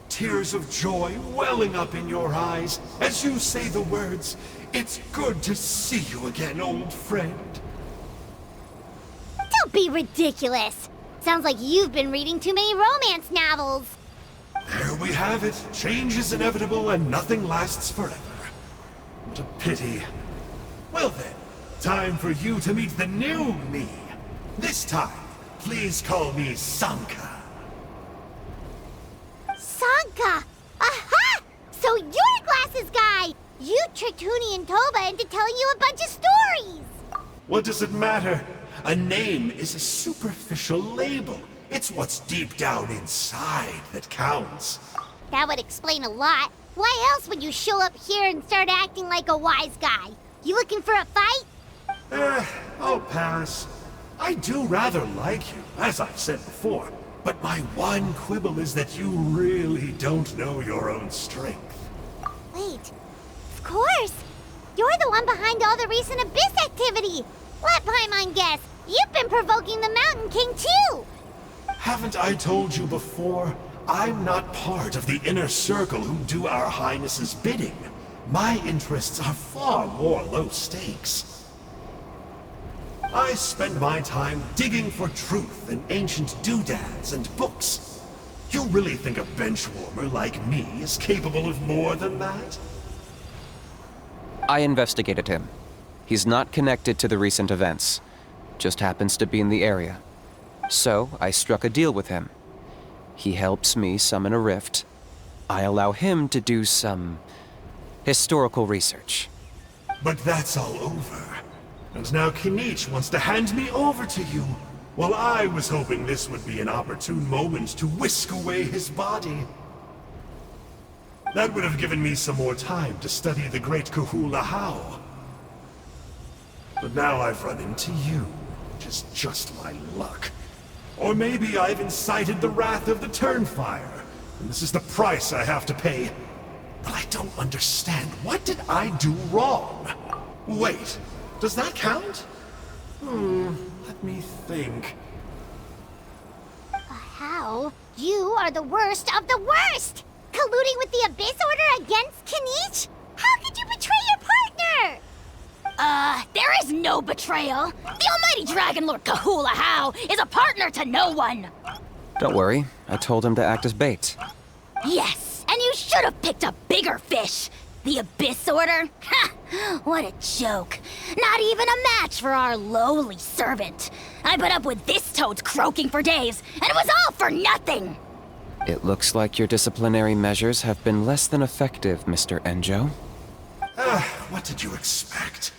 Tears of joy welling up in your eyes as you say the words, "It's good to see you again, old friend." Don't be ridiculous. Sounds like you've been reading too many romance novels. There we have it. Change is inevitable and nothing lasts forever. What a pity. Well then, time for you to meet the new me. This time, please call me Sanka. Sanka! Aha! So you're Glasses Guy! You tricked Huni and Toba into telling you a bunch of stories! What does it matter? A name is a superficial label. It's what's deep down inside that counts. That would explain a lot. Why else would you show up here and start acting like a wise guy? You looking for a fight? I'll pass. I do rather like you, as I've said before, but my one quibble is that you really don't know your own strength. Wait, of course! You're the one behind all the recent Abyss activity! Let Paimon guess, you've been provoking the Mountain King too! Haven't I told you before? I'm not part of the inner circle who do our Highness's bidding. My interests are far more low stakes. I spend my time digging for truth in ancient doodads and books. You really think a benchwarmer like me is capable of more than that? I investigated him. He's not connected to the recent events. Just happens to be in the area. So, I struck a deal with him. He helps me summon a rift. I allow him to do some historical research. But that's all over. And now Kinich wants to hand me over to you. Well, I was hoping this would be an opportune moment to whisk away his body. That would have given me some more time to study the great Kahula How. But now I've run into you, which is just my luck. Or maybe I've incited the wrath of the Turnfire, and this is the price I have to pay. But I don't understand. What did I do wrong? Wait, does that count? Let me think. How? You are the worst of the worst! Colluding with the Abyss Order against Kinich? How could you betray your partner? There is no betrayal. The almighty Dragon Lord Kahula How is a partner to no one. Don't worry, I told him to act as bait. Yes, and you should have picked a bigger fish. The Abyss Order? Ha! What a joke. Not even a match for our lowly servant. I put up with this toad's croaking for days, and it was all for nothing. It looks like your disciplinary measures have been less than effective, Mr. Enjo. What did you expect?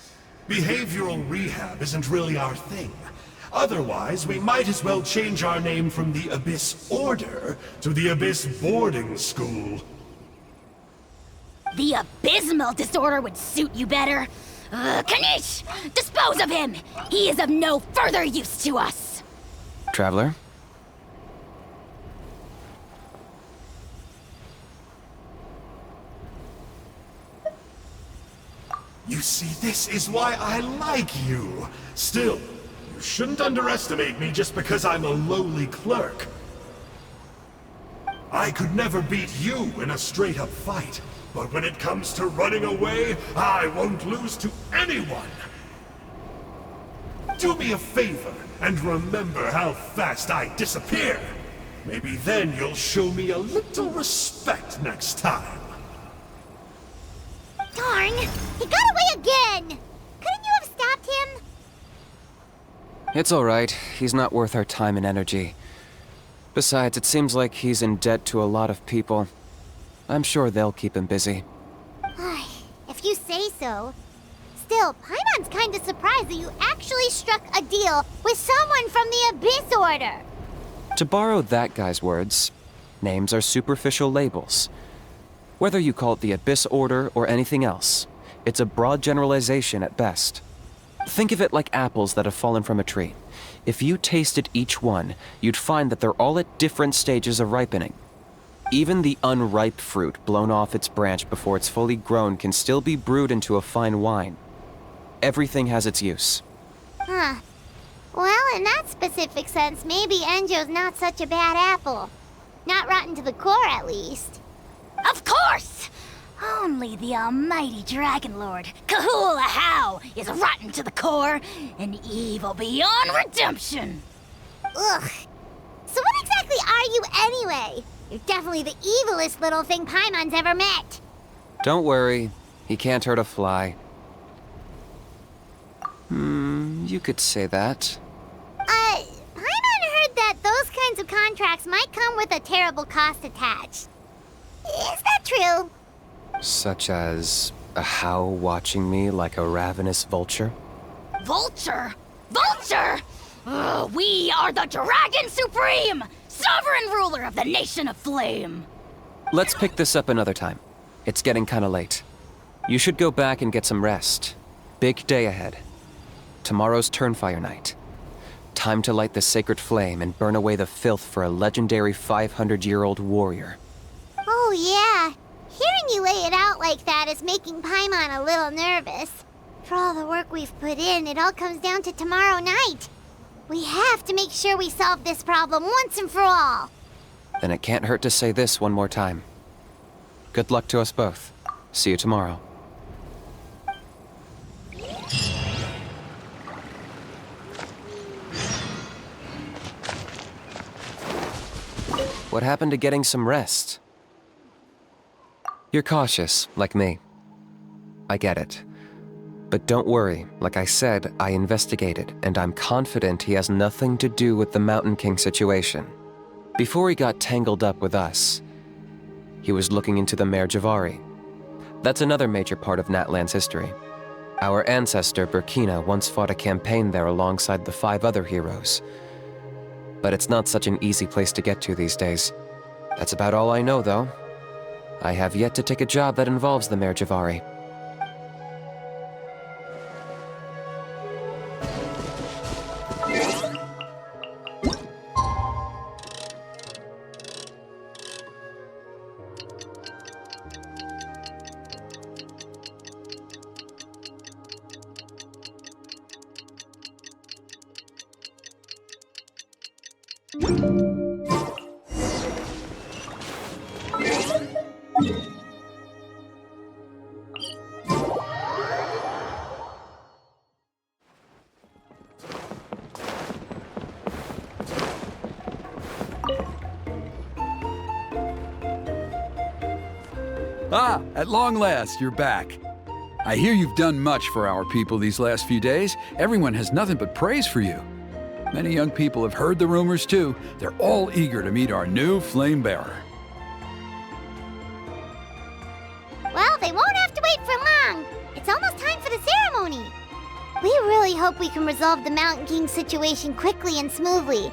Behavioral rehab isn't really our thing. Otherwise, we might as well change our name from the Abyss Order to the Abyss Boarding School. The abysmal disorder would suit you better. Kinich! Dispose of him! He is of no further use to us! Traveler? You see, this is why I like you. Still, you shouldn't underestimate me just because I'm a lowly clerk. I could never beat you in a straight-up fight, but when it comes to running away, I won't lose to anyone. Do me a favor and remember how fast I disappear. Maybe then you'll show me a little respect next time. Darn! He got away again! Couldn't you have stopped him? It's alright. He's not worth our time and energy. Besides, it seems like he's in debt to a lot of people. I'm sure they'll keep him busy. If you say so. Still, Paimon's kinda surprised that you actually struck a deal with someone from the Abyss Order. To borrow that guy's words, names are superficial labels. Whether you call it the Abyss Order or anything else, it's a broad generalization at best. Think of it like apples that have fallen from a tree. If you tasted each one, you'd find that they're all at different stages of ripening. Even the unripe fruit blown off its branch before it's fully grown can still be brewed into a fine wine. Everything has its use. Huh. Well, in that specific sense, maybe Enjo's not such a bad apple. Not rotten to the core, at least. Of course! Only the almighty Dragon Lord, Kahula How, is rotten to the core and evil beyond redemption. Ugh. So what exactly are you anyway? You're definitely the evilest little thing Paimon's ever met. Don't worry, he can't hurt a fly. You could say that. Paimon heard that those kinds of contracts might come with a terrible cost attached. Is that true? Such as a how watching me like a ravenous vulture? Vulture? Vulture? We are the Dragon Supreme, sovereign ruler of the Nation of Flame. Let's pick this up another time. It's getting kinda late. You should go back and get some rest. Big day ahead. Tomorrow's Turnfire night. Time to light the sacred flame and burn away the filth for a legendary 500-year-old warrior. Oh yeah. Hearing you lay it out like that is making Paimon a little nervous. For all the work we've put in, it all comes down to tomorrow night. We have to make sure we solve this problem once and for all. then it can't hurt to say this one more time. Good luck to us both. See you tomorrow. What happened to getting some rest? You're cautious, like me. I get it. But don't worry, like I said, I investigated, and I'm confident he has nothing to do with the Mountain King situation. Before he got tangled up with us, he was looking into the Mare Javari. That's another major part of Natlan's history. Our ancestor, Burkina, once fought a campaign there alongside the 5 other heroes. But it's not such an easy place to get to these days. That's about all I know, though. I have yet to take a job that involves the Mare Javari. Ah, at long last, you're back. I hear you've done much for our people these last few days. Everyone has nothing but praise for you. Many young people have heard the rumors too. They're all eager to meet our new flame bearer. Well, they won't have to wait for long. It's almost time for the ceremony. We really hope we can resolve the Mountain King situation quickly and smoothly.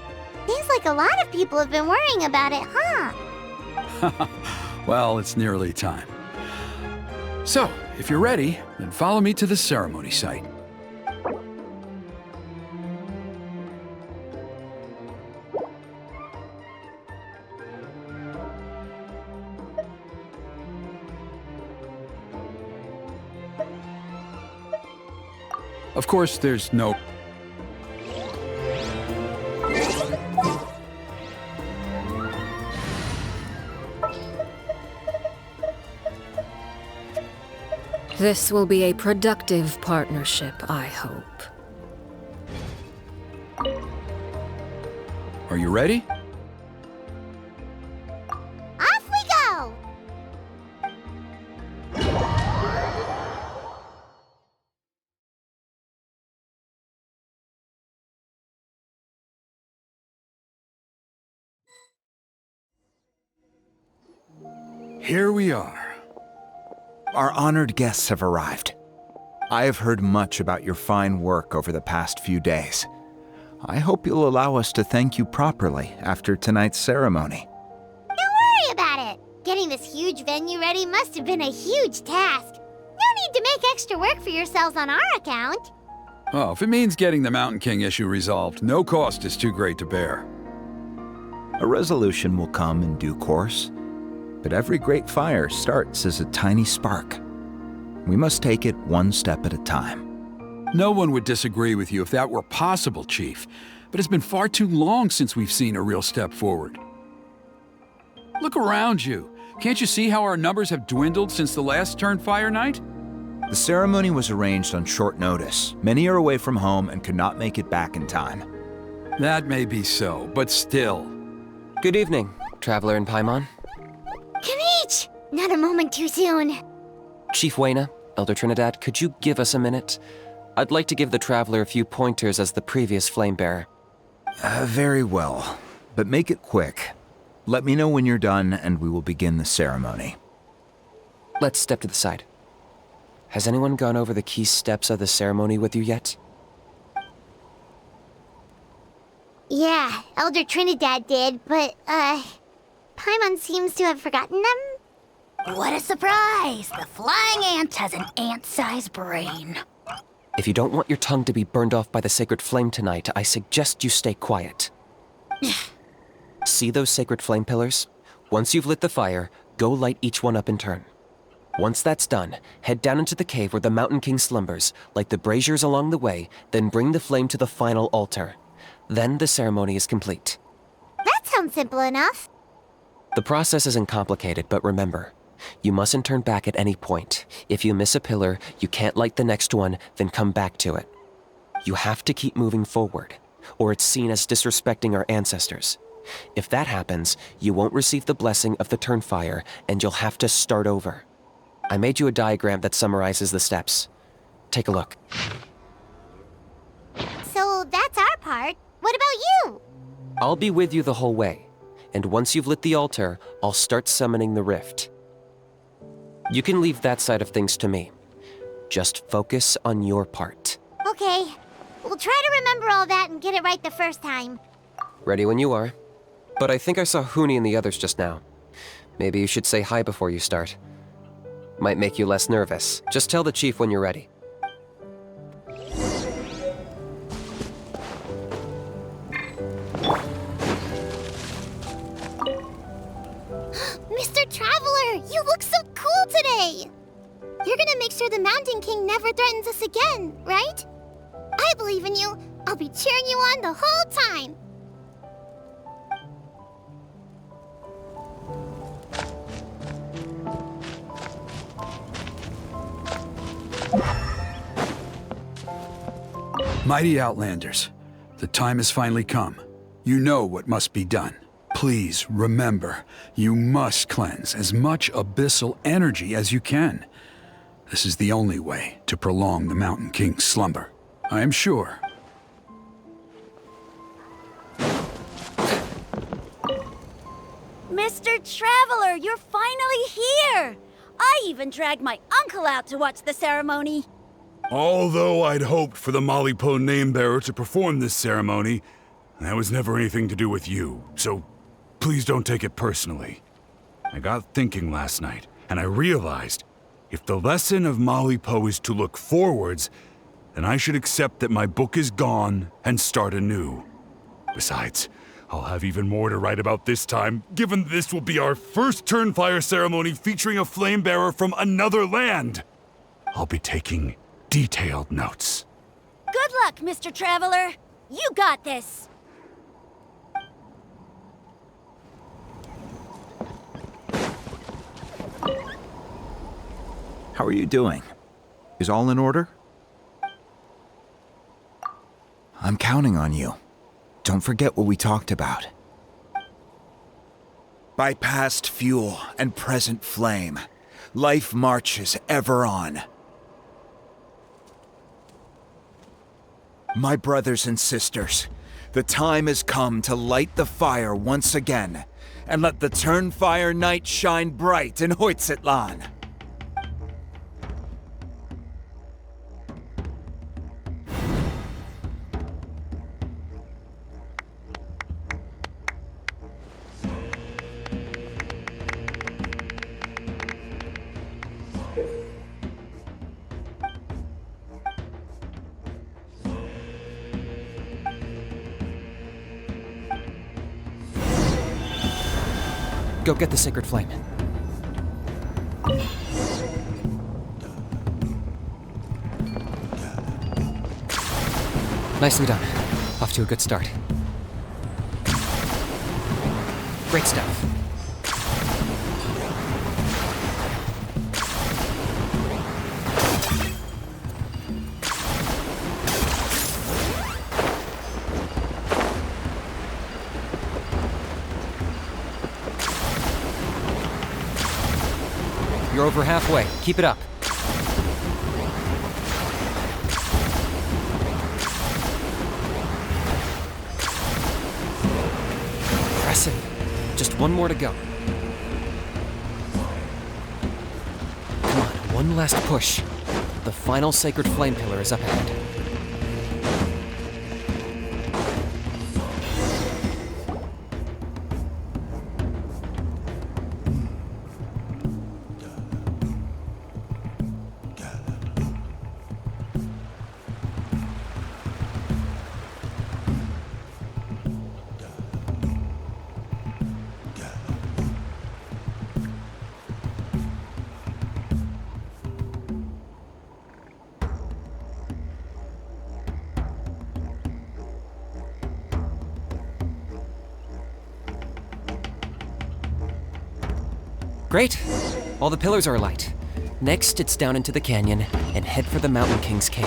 Seems like a lot of people have been worrying about it, huh? Well, it's nearly time. So, if you're ready, then follow me to the ceremony site. Of course, there's no... This will be a productive partnership, I hope. Are you ready? Off we go! Here we are. Our honored guests have arrived. I have heard much about your fine work over the past few days. I hope you'll allow us to thank you properly after tonight's ceremony. Don't worry about it. Getting this huge venue ready must have been a huge task. No need to make extra work for yourselves on our account. Oh, if it means getting the Mountain King issue resolved, no cost is too great to bear. A resolution will come in due course, but every great fire starts as a tiny spark. We must take it one step at a time. No one would disagree with you if that were possible, Chief, but it's been far too long since we've seen a real step forward. Look around you. Can't you see how our numbers have dwindled since the last Turnfire night? The ceremony was arranged on short notice. Many are away from home and could not make it back in time. That may be so, but still. Good evening, Traveler in Paimon. Kinich! Not a moment too soon. Chief Wayna, Elder Trinidad, could you give us a minute? I'd like to give the Traveler a few pointers as the previous Flamebearer. Very well, but make it quick. Let me know when you're done and we will begin the ceremony. Let's step to the side. Has anyone gone over the key steps of the ceremony with you yet? Yeah, Elder Trinidad did, but, Paimon seems to have forgotten them? What a surprise! The flying ant has an ant-sized brain. If you don't want your tongue to be burned off by the sacred flame tonight, I suggest you stay quiet. See those sacred flame pillars? Once you've lit the fire, go light each one up in turn. Once that's done, head down into the cave where the Mountain King slumbers, light the braziers along the way, then bring the flame to the final altar. Then the ceremony is complete. That sounds simple enough. The process isn't complicated, but remember, you mustn't turn back at any point. If you miss a pillar, you can't light the next one, then come back to it. You have to keep moving forward, or it's seen as disrespecting our ancestors. If that happens, you won't receive the blessing of the Turnfire, and you'll have to start over. I made you a diagram that summarizes the steps. Take a look. So that's our part. What about you? I'll be with you the whole way, and once you've lit the altar, I'll start summoning the rift. You can leave that side of things to me. Just focus on your part. Okay. We'll try to remember all that and get it right the first time. Ready when you are. But I think I saw Huni and the others just now. Maybe you should say hi before you start. Might make you less nervous. Just tell the chief when you're ready. Mr. Traveler, you look so cool today! You're gonna make sure the Mountain King never threatens us again, right? I believe in you. I'll be cheering you on the whole time. Mighty Outlanders, the time has finally come. You know what must be done. Please remember, you must cleanse as much abyssal energy as you can. This is the only way to prolong the Mountain King's slumber. I am sure. Mr. Traveler, you're finally here! I even dragged my uncle out to watch the ceremony. Although I'd hoped for the Malipo name-bearer to perform this ceremony, that was never anything to do with you, so please don't take it personally. I got thinking last night, and I realized if the lesson of Malipo is to look forwards, then I should accept that my book is gone and start anew. Besides, I'll have even more to write about this time, given this will be our first Turnfire ceremony featuring a flame-bearer from another land. I'll be taking detailed notes. Good luck, Mr. Traveler. You got this. How are you doing? Is all in order? I'm counting on you. Don't forget what we talked about. By past fuel and present flame, life marches ever on. My brothers and sisters, the time has come to light the fire once again, and let the Turnfire night shine bright in Hoytzitlan. Go get the sacred flame. Nicely done. Off to a good start. Great stuff. You're over halfway. Keep it up. Impressive. Just one more to go. Come on, one last push. The final sacred flame pillar is up ahead. Great. All the pillars are alight. Next, it's down into the canyon and head for the Mountain King's cave.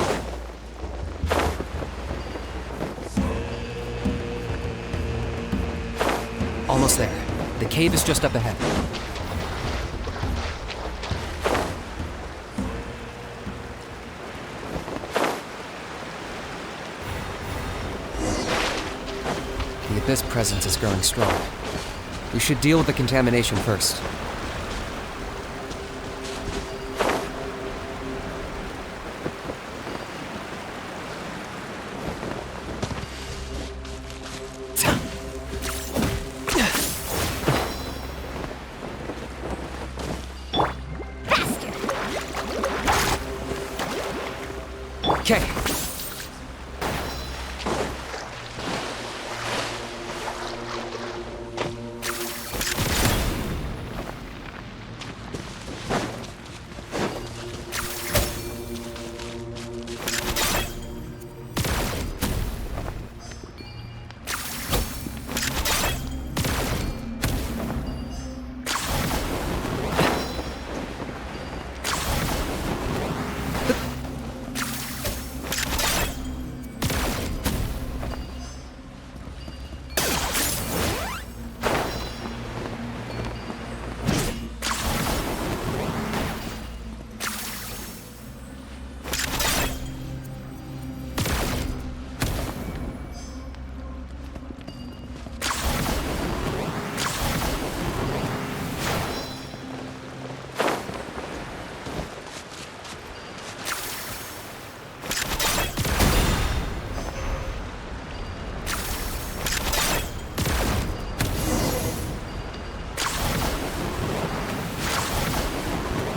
Almost there. The cave is just up ahead. The Abyss presence is growing strong. We should deal with the contamination first. Okay.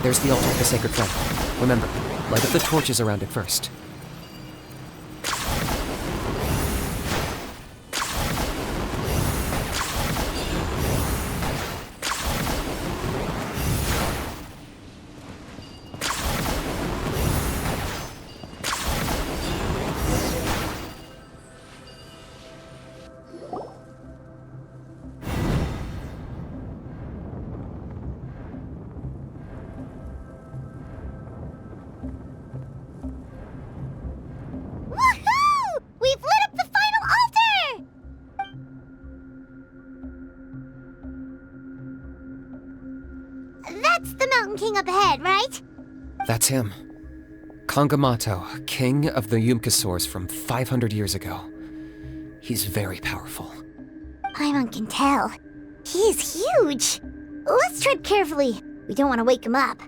There's the altar of the sacred flame. Remember, light up the torches around it first. Woohoo! We've lit up the final altar! That's the Mountain King up ahead, right? That's him. Kangamato, king of the Yumkasaurs from 500 years ago. He's very powerful. Paimon can tell. He is huge. Let's tread carefully. We don't want to wake him up.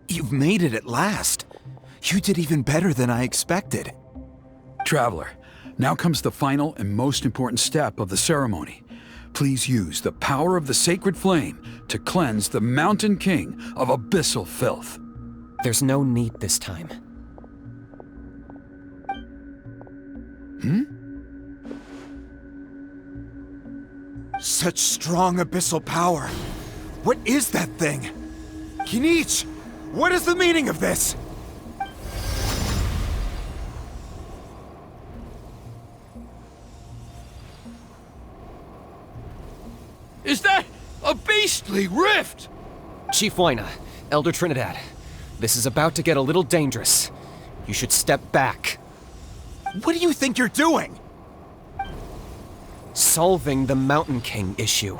You've made it at last. You did even better than I expected. Traveler, now comes the final and most important step of the ceremony. Please use the power of the sacred flame to cleanse the Mountain King of abyssal filth. There's no need this time. Such strong abyssal power. What is that thing? Kinich, what is the meaning of this? Is that a beastly rift? Chief Waina, Elder Trinidad, this is about to get a little dangerous. You should step back. What do you think you're doing? Solving the Mountain King issue.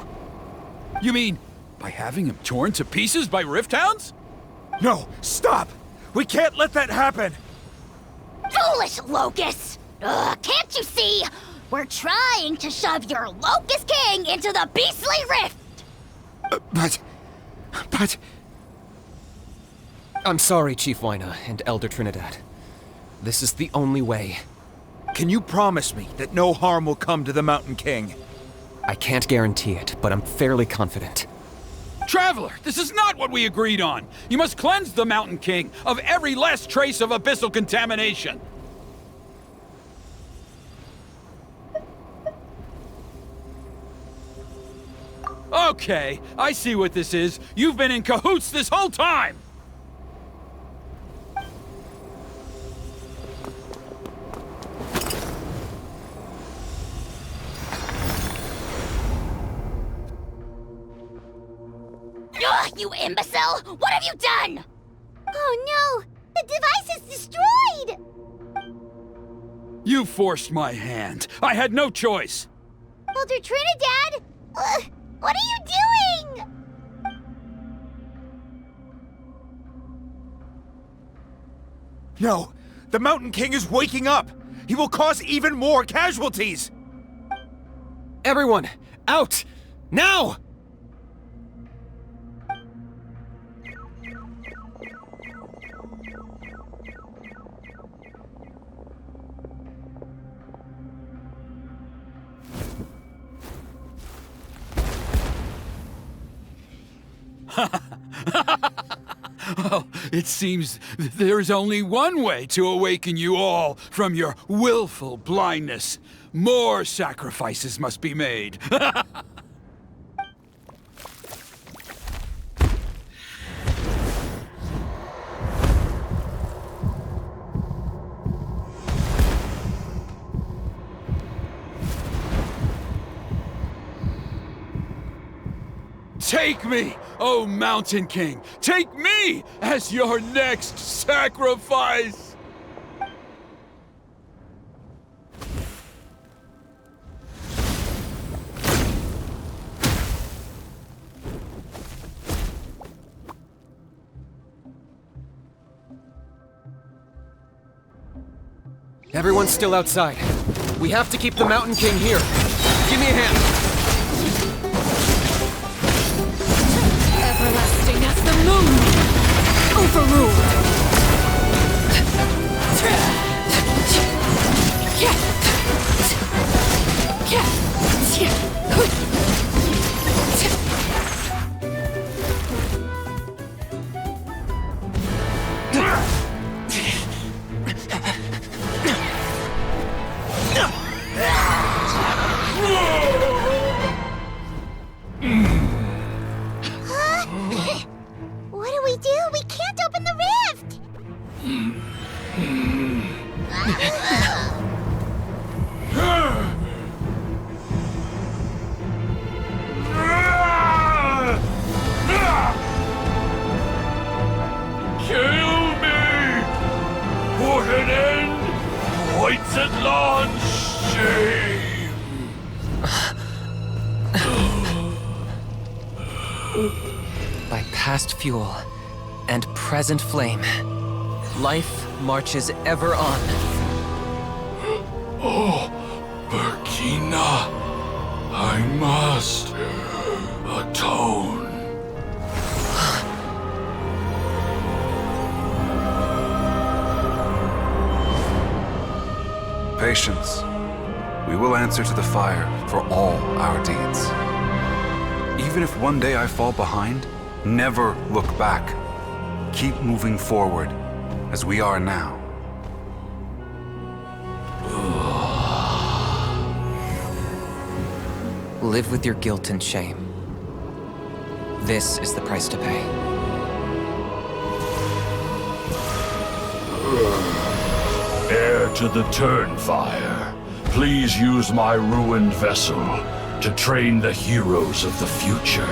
You mean by having him torn to pieces by rift hounds? No, stop! We can't let that happen! Foolish Locust! Can't you see? We're trying to shove your Locust King into the beastly rift! But... I'm sorry, Chief Waina and Elder Trinidad. This is the only way. Can you promise me that no harm will come to the Mountain King? I can't guarantee it, but I'm fairly confident. Traveler, this is not what we agreed on. You must cleanse the Mountain King of every last trace of abyssal contamination. Okay, I see what this is. You've been in cahoots this whole time! you imbecile! What have you done? Oh no! The device is destroyed! You forced my hand. I had no choice. Elder Trinidad! What are you doing? No! The Mountain King is waking up! He will cause even more casualties! Everyone, out! Now! Well, it seems there's only one way to awaken you all from your willful blindness. More sacrifices must be made. Take me, O Mountain King! Take me as your next sacrifice! Everyone's still outside. We have to keep the Mountain King here. Give me a hand. Everlasting as the moon! Overruled! What do we do? We can't open the rift! Kill me! Put an end to Hoyt's shame! By past fuel and present flame, life marches ever on. Oh, Burkina, I must atone. Patience. We will answer to the fire for all our deeds. Even if one day I fall behind, never look back. Keep moving forward, as we are now. Live with your guilt and shame. This is the price to pay. Heir to the Turnfire, please use my ruined vessel to train the heroes of the future.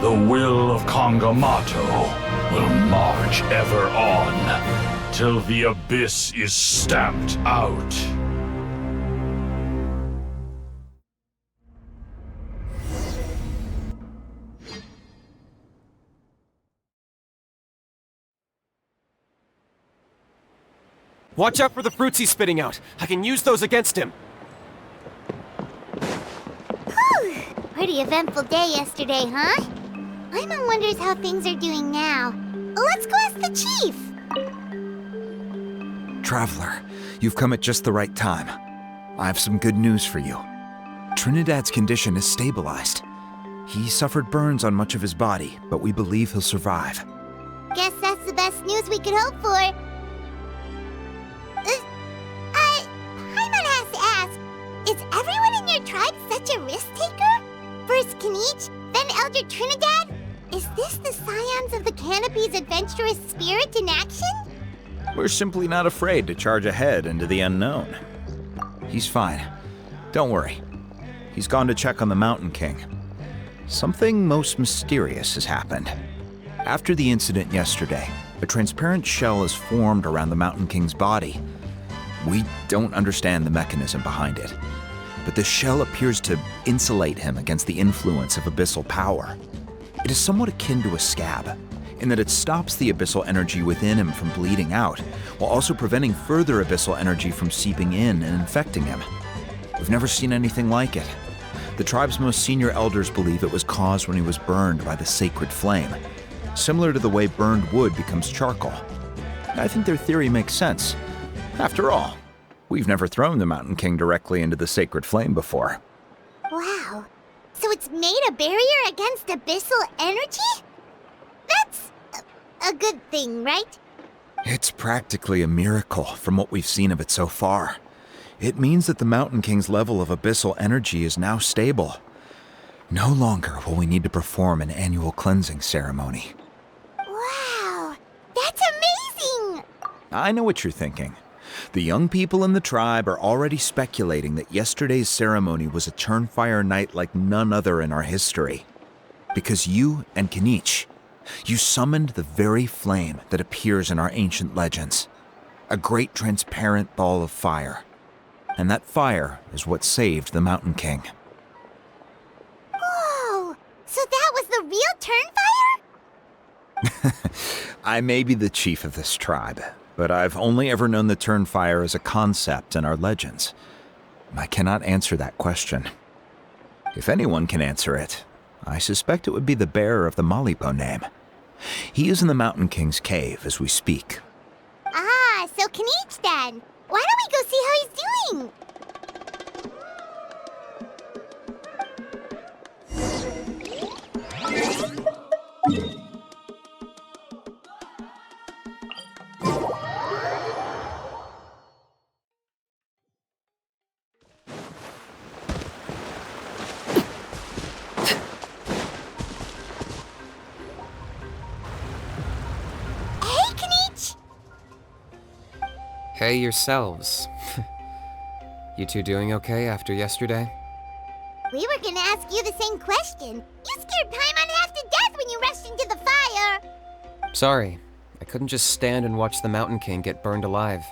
The will of Kangamato will march ever on, till the abyss is stamped out. Watch out for the fruits he's spitting out. I can use those against him. Whew! Pretty eventful day yesterday, huh? Paimon wonders how things are doing now. Let's go ask the chief! Traveler, you've come at just the right time. I have some good news for you. Trinidad's condition is stabilized. He suffered burns on much of his body, but we believe he'll survive. Guess that's the best news we could hope for. Paimon has to ask, is everyone in your tribe such a risk-taker? First Kinich, then Elder Trinidad? Is this the Scions of the Canopy's adventurous spirit in action? We're simply not afraid to charge ahead into the unknown. He's fine. Don't worry. He's gone to check on the Mountain King. something most mysterious has happened. After the incident yesterday, a transparent shell has formed around the Mountain King's body. We don't understand the mechanism behind it, but the shell appears to insulate him against the influence of abyssal power. It is somewhat akin to a scab, in that it stops the abyssal energy within him from bleeding out, while also preventing further abyssal energy from seeping in and infecting him. We've never seen anything like it. The tribe's most senior elders believe it was caused when he was burned by the sacred flame, similar to the way burned wood becomes charcoal. I think their theory makes sense. After all, we've never thrown the Mountain King directly into the sacred flame before. Wow. So it's made a barrier against abyssal energy? That's a good thing, right? It's practically a miracle from what we've seen of it so far. It means that the Mountain King's level of abyssal energy is now stable. No longer will we need to perform an annual cleansing ceremony. Wow, that's amazing! I know what you're thinking. The young people in the tribe are already speculating that yesterday's ceremony was a Turnfire night like none other in our history. Because you and Kinich, you summoned the very flame that appears in our ancient legends. A great transparent ball of fire. And that fire is what saved the Mountain King. Whoa! So that was the real Turnfire? I may be the chief of this tribe, but I've only ever known the Turnfire as a concept in our legends. I cannot answer that question. If anyone can answer it, I suspect it would be the bearer of the Malipo name. He is in the Mountain King's cave as we speak. Ah, so Kinich then. Why don't we go see how he's doing? Hey yourselves. You two doing okay after yesterday? We were gonna ask you the same question. You scared Paimon half to death when you rushed into the fire. Sorry, I couldn't just stand and watch the Mountain King get burned alive.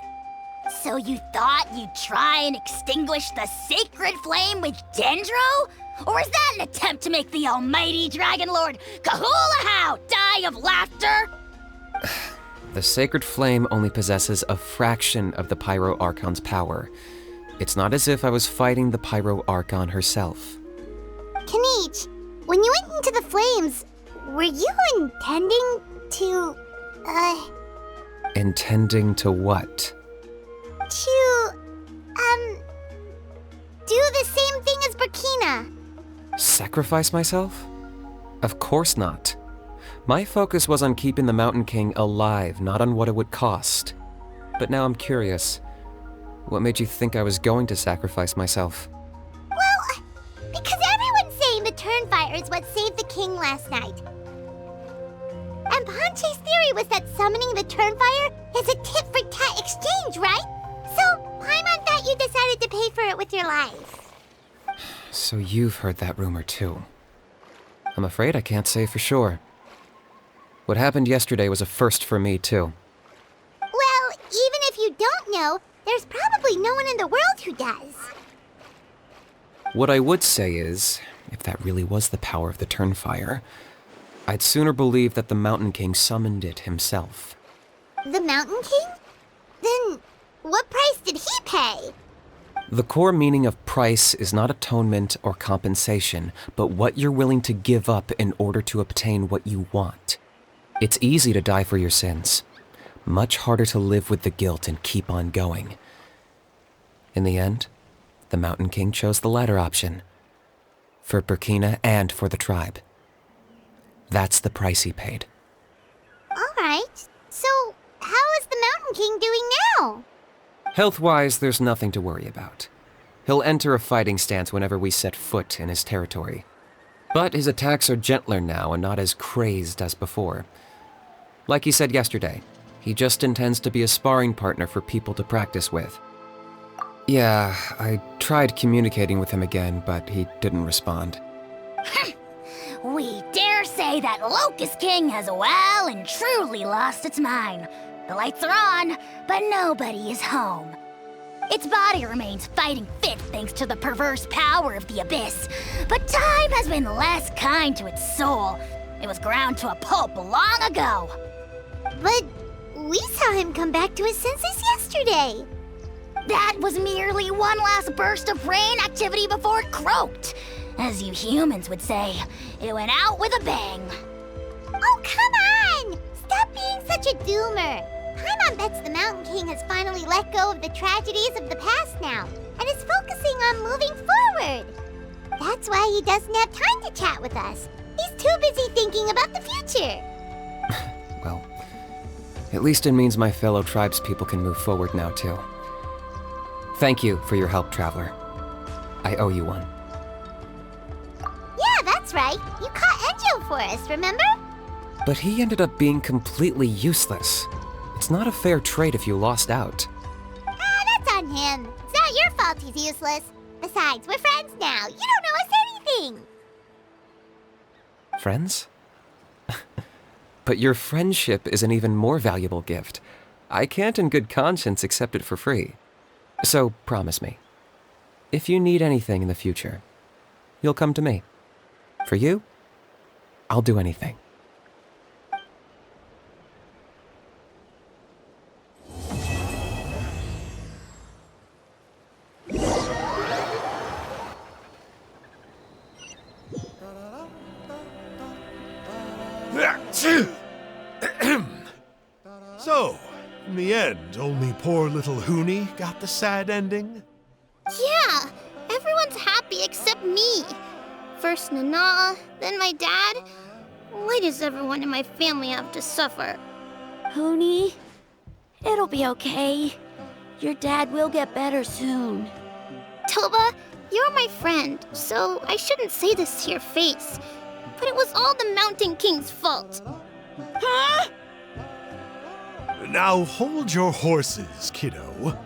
So you thought you'd try and extinguish the sacred flame with Dendro? Or is that an attempt to make the almighty Dragon Lord Kahulahow die of laughter? The sacred flame only possesses a fraction of the Pyro Archon's power. It's not as if I was fighting the Pyro Archon herself. Kinich, when you went into the flames, were you intending to, Intending to what? To, do the same thing as Burkina? Sacrifice myself? Of course not. My focus was on keeping the Mountain King alive, not on what it would cost. But now I'm curious. What made you think I was going to sacrifice myself? Well, because everyone's saying the Turnfire is what saved the king last night. And Ponche's theory was that summoning the Turnfire is a tit-for-tat exchange, right? So, Paimon thought you decided to pay for it with your life. So you've heard that rumor too. I'm afraid I can't say for sure. What happened yesterday was a first for me too. Well, even if you don't know, there's probably no one in the world who does. What I would say is, if that really was the power of the Turnfire, I'd sooner believe that the Mountain King summoned it himself. The Mountain King? Then, what price did he pay? The core meaning of price is not atonement or compensation, but what you're willing to give up in order to obtain what you want. It's easy to die for your sins. Much harder to live with the guilt and keep on going. In the end, the Mountain King chose the latter option. For Burkina and for the tribe. That's the price he paid. Alright, so how is the Mountain King doing now? Health-wise, there's nothing to worry about. He'll enter a fighting stance whenever we set foot in his territory. But his attacks are gentler now and not as crazed as before. Like he said yesterday, he just intends to be a sparring partner for people to practice with. Yeah, I tried communicating with him again, but he didn't respond. we dare say that Locust King has well and truly lost its mind. The lights are on, but nobody is home. Its body remains fighting fit thanks to the perverse power of the Abyss, but time has been less kind to its soul. It was ground to a pulp long ago. But we saw him come back to his senses yesterday. That was merely one last burst of brain activity before it croaked. As you humans would say, it went out with a bang. Oh, come on! Stop being such a doomer. Paimon bets the Mountain King has finally let go of the tragedies of the past now, and is focusing on moving forward. That's why he doesn't have time to chat with us. He's too busy thinking about the future. Well, at least it means my fellow tribespeople can move forward now, too. Thank you for your help, Traveler. I owe you one. Yeah, that's right. You caught Enjo for us, remember? But he ended up being completely useless. It's not a fair trade if you lost out. That's on him. It's not your fault he's useless. Besides, we're friends now. You don't owe us anything. Friends? But your friendship is an even more valuable gift. I can't in good conscience accept it for free. So promise me, if you need anything in the future, you'll come to me. For you, I'll do anything. So, in the end, only poor little Huni got the sad ending? Yeah, everyone's happy except me. First Nana, then my dad. Why does everyone in my family have to suffer? Huni, it'll be okay. Your dad will get better soon. Toba, you're my friend, so I shouldn't say this to your face. But it was all the Mountain King's fault. Huh? Now hold your horses, kiddo.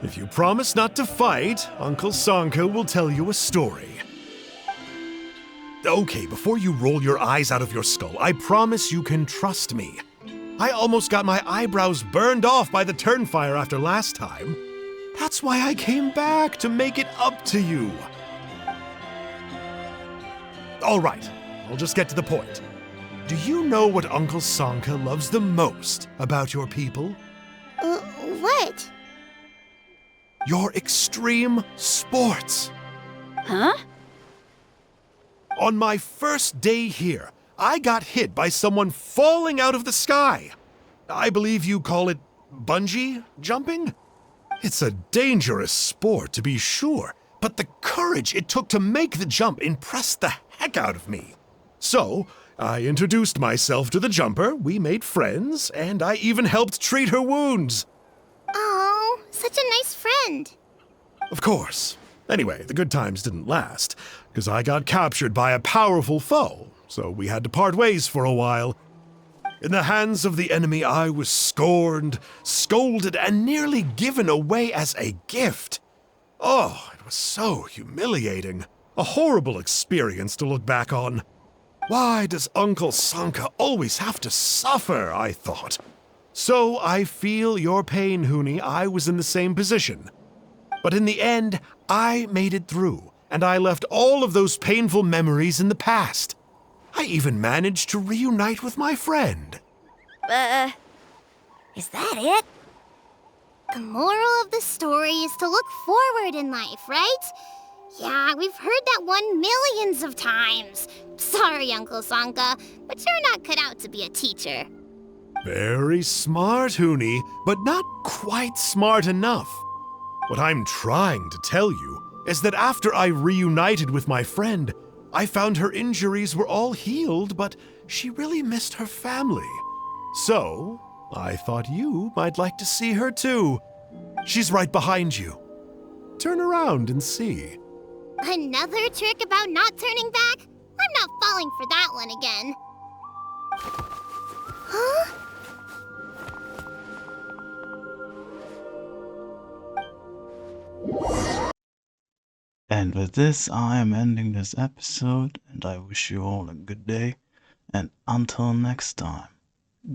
If you promise not to fight, Uncle Sanka will tell you a story. Okay, before you roll your eyes out of your skull, I promise you can trust me. I almost got my eyebrows burned off by the turnfire after last time. That's why I came back, to make it up to you. All right, I'll just get to the point. Do you know what Uncle Sanka loves the most about your people? What? Your extreme sports. Huh? On my first day here, I got hit by someone falling out of the sky. I believe you call it bungee jumping? It's a dangerous sport, to be sure, but the courage it took to make the jump impressed the heck out of me. So, I introduced myself to the jumper, we made friends, and I even helped treat her wounds. Oh, such a nice friend. Of course. Anyway, the good times didn't last, because I got captured by a powerful foe, so we had to part ways for a while. In the hands of the enemy, I was scorned, scolded, and nearly given away as a gift. Oh, it was so humiliating. A horrible experience to look back on. Why does Uncle Sanka always have to suffer, I thought. So I feel your pain, Huni. I was in the same position. But in the end, I made it through, and I left all of those painful memories in the past. I even managed to reunite with my friend. Is that it? The moral of the story is to look forward in life, right? Yeah, we've heard that one millions of times. Sorry, Uncle Sanka, but you're not cut out to be a teacher. Very smart, Huni, but not quite smart enough. What I'm trying to tell you is that after I reunited with my friend, I found her injuries were all healed, but she really missed her family. So, I thought you might like to see her too. She's right behind you. Turn around and see. Another trick about not turning back? I'm not falling for that one again. Huh? And with this, I am ending this episode, and I wish you all a good day. And until next time,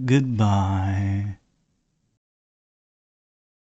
goodbye.